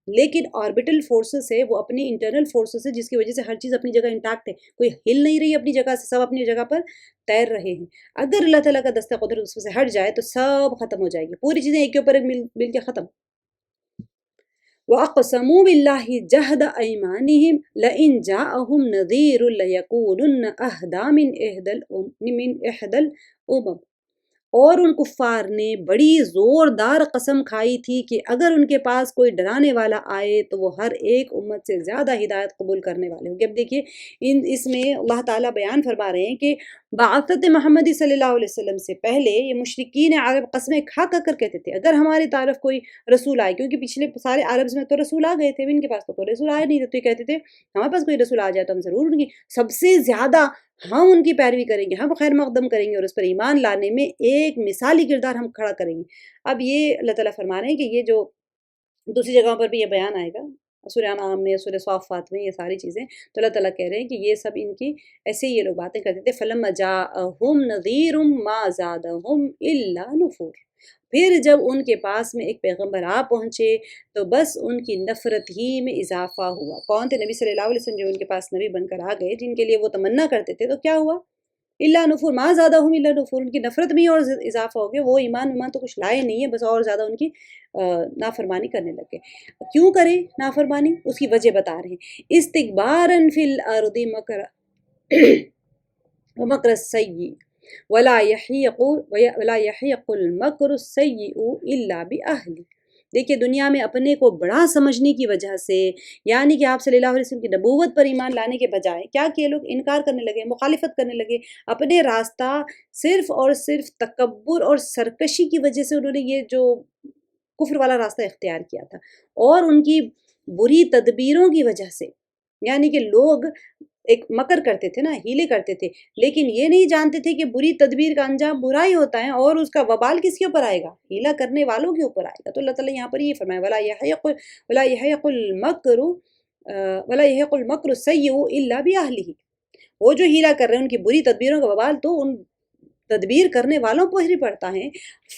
لیکن آربیٹل فورسز ہے وہ اپنی انٹرنل فورسز ہے جس کی وجہ سے ہر چیز اپنی جگہ انٹیکٹ ہے، کوئی ہل نہیں رہی اپنی جگہ سے، سب اپنی جگہ پر تیر رہے ہیں، اگر اللہ تعالیٰ کا دستہ قدرت اس میں سے ہٹ جائے تو سب ختم ہو جائے گی، پوری چیزیں ایک کے اوپر ایک مل کے ختم۔ وَأَقْسَمُوا بِاللَّهِ جَهْدَ أَيْمَانِهِمْ لَئِنْ جَاءَهُمْ نَذِيرٌ لَيَكُونُنَّ أَهْدَىٰ مِنْ إِحْدَى الْأُمَمِ، اور ان کفار نے بڑی زوردار قسم کھائی تھی کہ اگر ان کے پاس کوئی ڈرانے والا آئے تو وہ ہر ایک امت سے زیادہ ہدایت قبول کرنے والے ہوں گے۔ اب دیکھیے اس میں اللہ تعالیٰ بیان فرما رہے ہیں کہ بعثت محمدی صلی اللہ علیہ وسلم سے پہلے یہ مشرکین عرب قسمیں کھا کر کہتے تھے اگر ہماری طرف کوئی رسول آئے، کیونکہ پچھلے سارے عربز میں تو رسول آ گئے تھے، ان کے پاس تو کوئی رسول آیا نہیں تھا، تو یہ کہتے تھے ہمارے پاس کوئی رسول آ جائے تو ہم ضرور ان کی سب سے زیادہ ہم ان کی پیروی کریں گے، ہم خیر مقدم کریں گے اور اس پر ایمان لانے میں ایک مثالی کردار ہم کھڑا کریں گے۔ اب یہ اللہ تعالیٰ فرما رہے ہیں کہ یہ جو دوسری جگہوں پر بھی یہ بیان آئے گا، سورہ انعام میں، سورہ صافات میں، یہ ساری چیزیں تو اللہ تعالیٰ کہہ رہے ہیں کہ یہ سب ان کی ایسے ہی یہ لوگ باتیں کرتے تھے، فَلَمَّا جَاءَهُمْ نَذِيرٌ مَا زَادَهُمْ إِلَّا نُفُورًا، پھر جب ان کے پاس میں ایک پیغمبر آ پہنچے تو بس ان کی نفرت ہی میں اضافہ ہوا۔ کون تھے؟ نبی صلی اللہ علیہ وسلم جو ان کے پاس نبی بن کر آ گئے، جن کے لیے وہ تمنا کرتے تھے، تو کیا ہوا؟ اللہ نفور، ما زادہم الا نفور، ان کی نفرت میں اور اضافہ ہو گیا، وہ ایمان تو کچھ لائے نہیں ہے، بس اور زیادہ ان کی نافرمانی کرنے لگے۔ کیوں کریں نافرمانی؟ اس کی وجہ بتا رہے ہیں، استکباراً فی الارض مکر السیئ ولا یحیق المکر السیئ الا باہلہ۔ دیکھیے دنیا میں اپنے کو بڑا سمجھنے کی وجہ سے، یعنی کہ آپ صلی اللہ علیہ وسلم کی نبوت پر ایمان لانے کے بجائے کیا کیے لوگ؟ انکار کرنے لگے، مخالفت کرنے لگے، اپنے راستہ صرف اور صرف تکبر اور سرکشی کی وجہ سے انہوں نے یہ جو کفر والا راستہ اختیار کیا تھا، اور ان کی بری تدبیروں کی وجہ سے یعنی کہ لوگ ایک مکر کرتے تھے نا، ہیلے کرتے تھے، لیکن یہ نہیں جانتے تھے کہ بری تدبیر کا انجام برا ہی ہوتا ہے، اور اس کا وبال کس کے اوپر آئے گا؟ ہیلا کرنے والوں کے اوپر آئے گا۔ تو اللہ تعالیٰ یہاں پر یہ فرمایا وَلَا يَحِقُ الْمَكْرُ وَلَا يَحِقُ الْمَكْرُ السَّيِّئُ إِلَّا بِأَهْلِهِ۔ وہ جو ہیلا کر رہے ہیں ان کی بری تدبیروں کا وبال تو ان تدبیر کرنے والوں پر ہی پڑتا ہے۔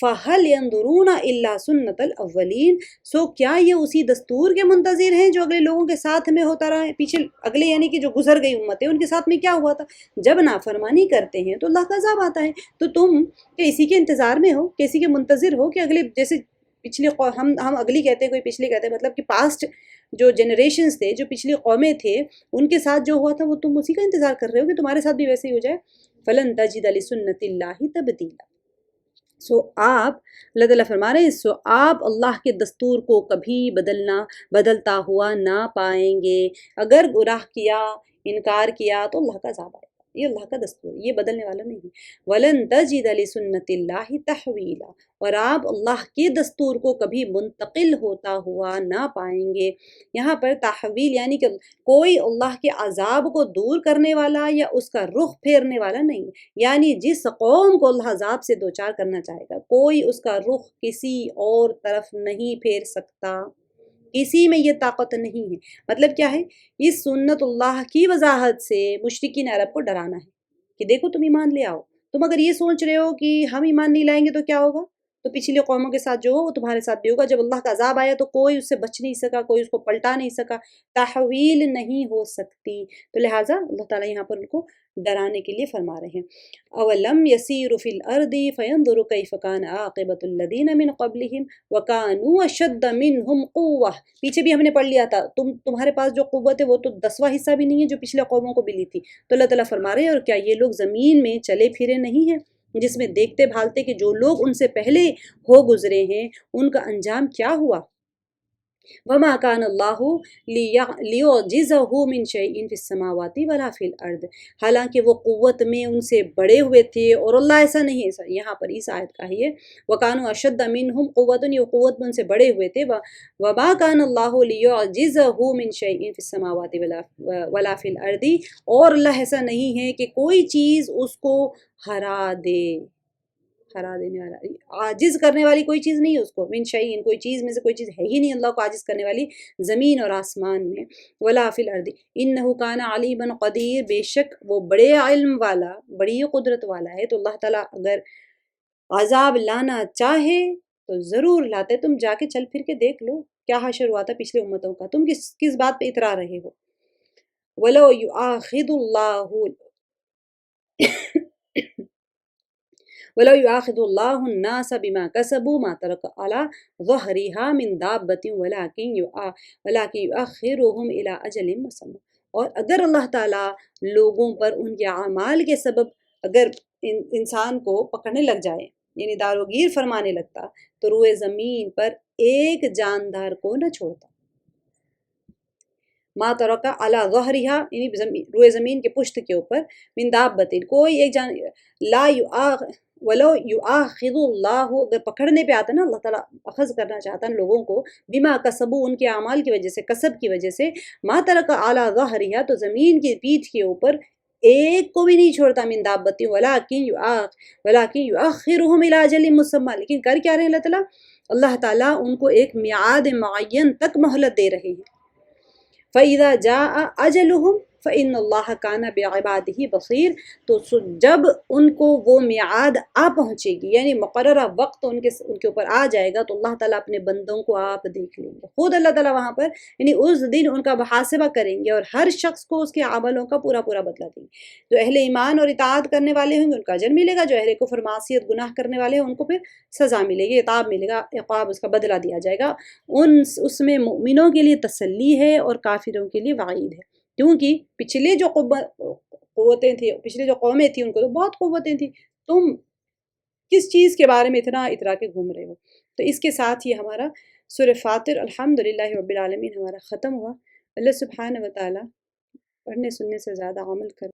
فَهَلْ يَنظُرُونَ إِلَّا سُنَّةَ الْأَوَّلِينَ، سو کیا یہ اسی دستور کے منتظر ہیں جو اگلے لوگوں کے ساتھ میں ہوتا رہا ہے؟ پیچھے اگلے یعنی کہ جو گزر گئی امتیں، ان کے ساتھ میں کیا ہوا تھا؟ جب نافرمانی کرتے ہیں تو اللہ کا عذاب آتا ہے، تو تم کہ اسی کے انتظار میں ہو، کہ اسی کے منتظر ہو کہ اگلے جیسے پچھلے ہم اگلی کہتے ہیں، کوئی پچھلی کہتے ہیں، مطلب کہ پاسٹ جو جنریشنز تھے، جو پچھلی قومیں تھے، ان کے ساتھ جو ہوا تھا وہ تم اسی کا انتظار کر رہے ہو کہ تمہارے ساتھ بھی ویسے ہی ہو جائے۔ فلن تجد لسنت اللہ تبدیلا، سو آپ اللہ تعالیٰ فرما رہے ہیں، سو آپ اللہ کے دستور کو کبھی بدلتا ہوا نہ پائیں گے۔ اگر گناہ کیا، انکار کیا تو اللہ کا عذاب آئے گا، یہ اللہ کا دستور ہے، یہ بدلنے والا نہیں۔ وَلَن تَجِدَ لِسُنَّتِ اللَّهِ تَحْوِيلًا، اور آپ اللہ کے دستور کو کبھی منتقل ہوتا ہوا نہ پائیں گے۔ یہاں پر تحویل یعنی کہ کوئی اللہ کے عذاب کو دور کرنے والا یا اس کا رخ پھیرنے والا نہیں، یعنی جس قوم کو اللہ عذاب سے دوچار کرنا چاہے گا، کوئی اس کا رخ کسی اور طرف نہیں پھیر سکتا، کسی میں یہ طاقت نہیں ہے۔ مطلب کیا ہے؟ اس سنت اللہ کی وضاحت سے مشرکین عرب کو ڈرانا ہے کہ دیکھو تم ایمان لے آؤ، تم اگر یہ سوچ رہے ہو کہ ہم ایمان نہیں لائیں گے تو کیا ہوگا، تو پچھلی قوموں کے ساتھ جو ہو وہ تمہارے ساتھ بھی ہوگا۔ جب اللہ کا عذاب آیا تو کوئی اس سے بچ نہیں سکا، کوئی اس کو پلٹا نہیں سکا، تحویل نہیں ہو سکتی۔ تو لہٰذا اللہ تعالیٰ یہاں پر ان کو ڈرانے کے لیے فرما رہے ہیں۔ اولم یسیروا فی الارض فینظروا کیف کان عاقبۃ الذین من قبلہم وکانوا اشد منہم قوہ، پیچھے بھی ہم نے پڑھ لیا تھا، تمہارے پاس جو قوت ہے وہ تو 10واں حصہ بھی نہیں ہے جو پچھلے قوموں کو ملی تھی۔ تو اللہ تعالیٰ فرما رہے ہیں، اور کیا یہ لوگ زمین میں چلے پھرے نہیں ہیں، جس میں دیکھتے بھالتے کہ جو لوگ ان سے پہلے ہو گزرے ہیں ان کا انجام کیا ہوا۔ وما كان الله ليعجزه من شيء في السماوات ولا في الارض، حالانکہ وہ قوت میں ان سے بڑے ہوئے تھے، اور اللہ ایسا نہیں ہے، یہاں پر اس آیت کا ہے وَكَانُوا أَشَدَّ مِنْهُمْ قُوَّةً، یہ قوت میں ان سے بڑے ہوئے تھے۔ وما كان الله ليعجزه من شيء في السماوات ولا في الارض، اور اللہ ایسا نہیں ہے کہ کوئی چیز اس کو ہرا دینے والا، عاجز کرنے والی کوئی چیز نہیں ہے اس کو، من شیئن، کوئی چیز میں سے کوئی چیز ہے ہی نہیں اللہ کو عاجز کرنے والی زمین اور آسمان میں، ولا فی الارض انہ کان علیما قدیر، بے شک وہ بڑے علم والا، بڑی قدرت والا ہے۔ تو اللہ تعالیٰ اگر عذاب لانا چاہے تو ضرور لاتے، تم جا کے چل پھر کے دیکھ لو کیا حشر ہوا تھا پچھلے امتوں کا، تم کس بات پہ اترا رہے ہو۔ وَلَوْ يُؤَاخِذُ اللَّهُ وَلَوْ يُؤَاخِذُ اللَّهُ النَّاسَ بِمَا كَسَبُوا مَا تَرَكَ عَلَى ظَهْرِهَا مِن دَابَّةٍ وَلَكِنْ يُؤَخِّرُهُمْ إِلَىٰ أَجَلٍ مُّسَمًّى، اور اگر اللہ تعالیٰ لوگوں پر ان کے اعمال کے سبب اگر انسان کو پکڑنے لگ جائے، یعنی داروگیر فرمانے لگتا، تو روئے زمین پر ایک جاندار کو نہ چھوڑتا۔ ما ترک علی ظہرہا، یعنی روئے زمین کے پشت کے اوپر، من دابۃ، کوئی ایک جان لا ولو یؤاخذ اللہ، اگر پکڑنے پہ آتا نا، اللہ تعالیٰ اخذ کرنا چاہتا ہے لوگوں کو، بما کسبوا، ان کے اعمال کی وجہ سے، کسب کی وجہ سے، ما ترک علی ظہرہا، تو زمین کی پیٹھ کے اوپر ایک کو بھی نہیں چھوڑتا، من دابۃ ولکن یؤخرہم الی اجل مسمى، لیکن کر کیا رہے ہیں اللہ تعالیٰ ان کو ایک میعاد معین تک مہلت دے رہے ہیں۔ فَإِذَا جَاءَ أَجَلُهُمْ فَإِنَّ اللَّهَ كَانَ بِعِبَادِهِ بَصِيرٌ، تو جب ان کو وہ میعاد آ پہنچے گی، یعنی مقررہ وقت ان کے اوپر آ جائے گا، تو اللہ تعالیٰ اپنے بندوں کو آپ دیکھ لیں گے، خود اللہ تعالیٰ وہاں پر، یعنی اس دن ان کا محاسبہ کریں گے، اور ہر شخص کو اس کے عملوں کا پورا بدلہ دیں گے۔ جو اہل ایمان اور اطاعت کرنے والے ہوں گے ان کا اجر ملے گا، جو اہل کفر معصیت گناہ کرنے والے ہیں ان کو پھر سزا ملے گی، عقاب ملے گا، عقاب اس کا بدلہ دیا جائے گا۔ اس میں مومنوں کے لیے تسلی ہے اور کافروں کے لیے وعید ہے، کیونکہ پچھلے جو قوتیں تھیں، پچھلے جو قومیں تھیں ان کو تو بہت قوتیں تھیں، تم کس چیز کے بارے میں اترا کے گھوم رہے ہو۔ تو اس کے ساتھ یہ ہمارا سورہ فاطر الحمدللہ رب العالمین ہمارا ختم ہوا۔ اللہ سبحانہ و تعالیٰ پڑھنے سننے سے زیادہ عمل کر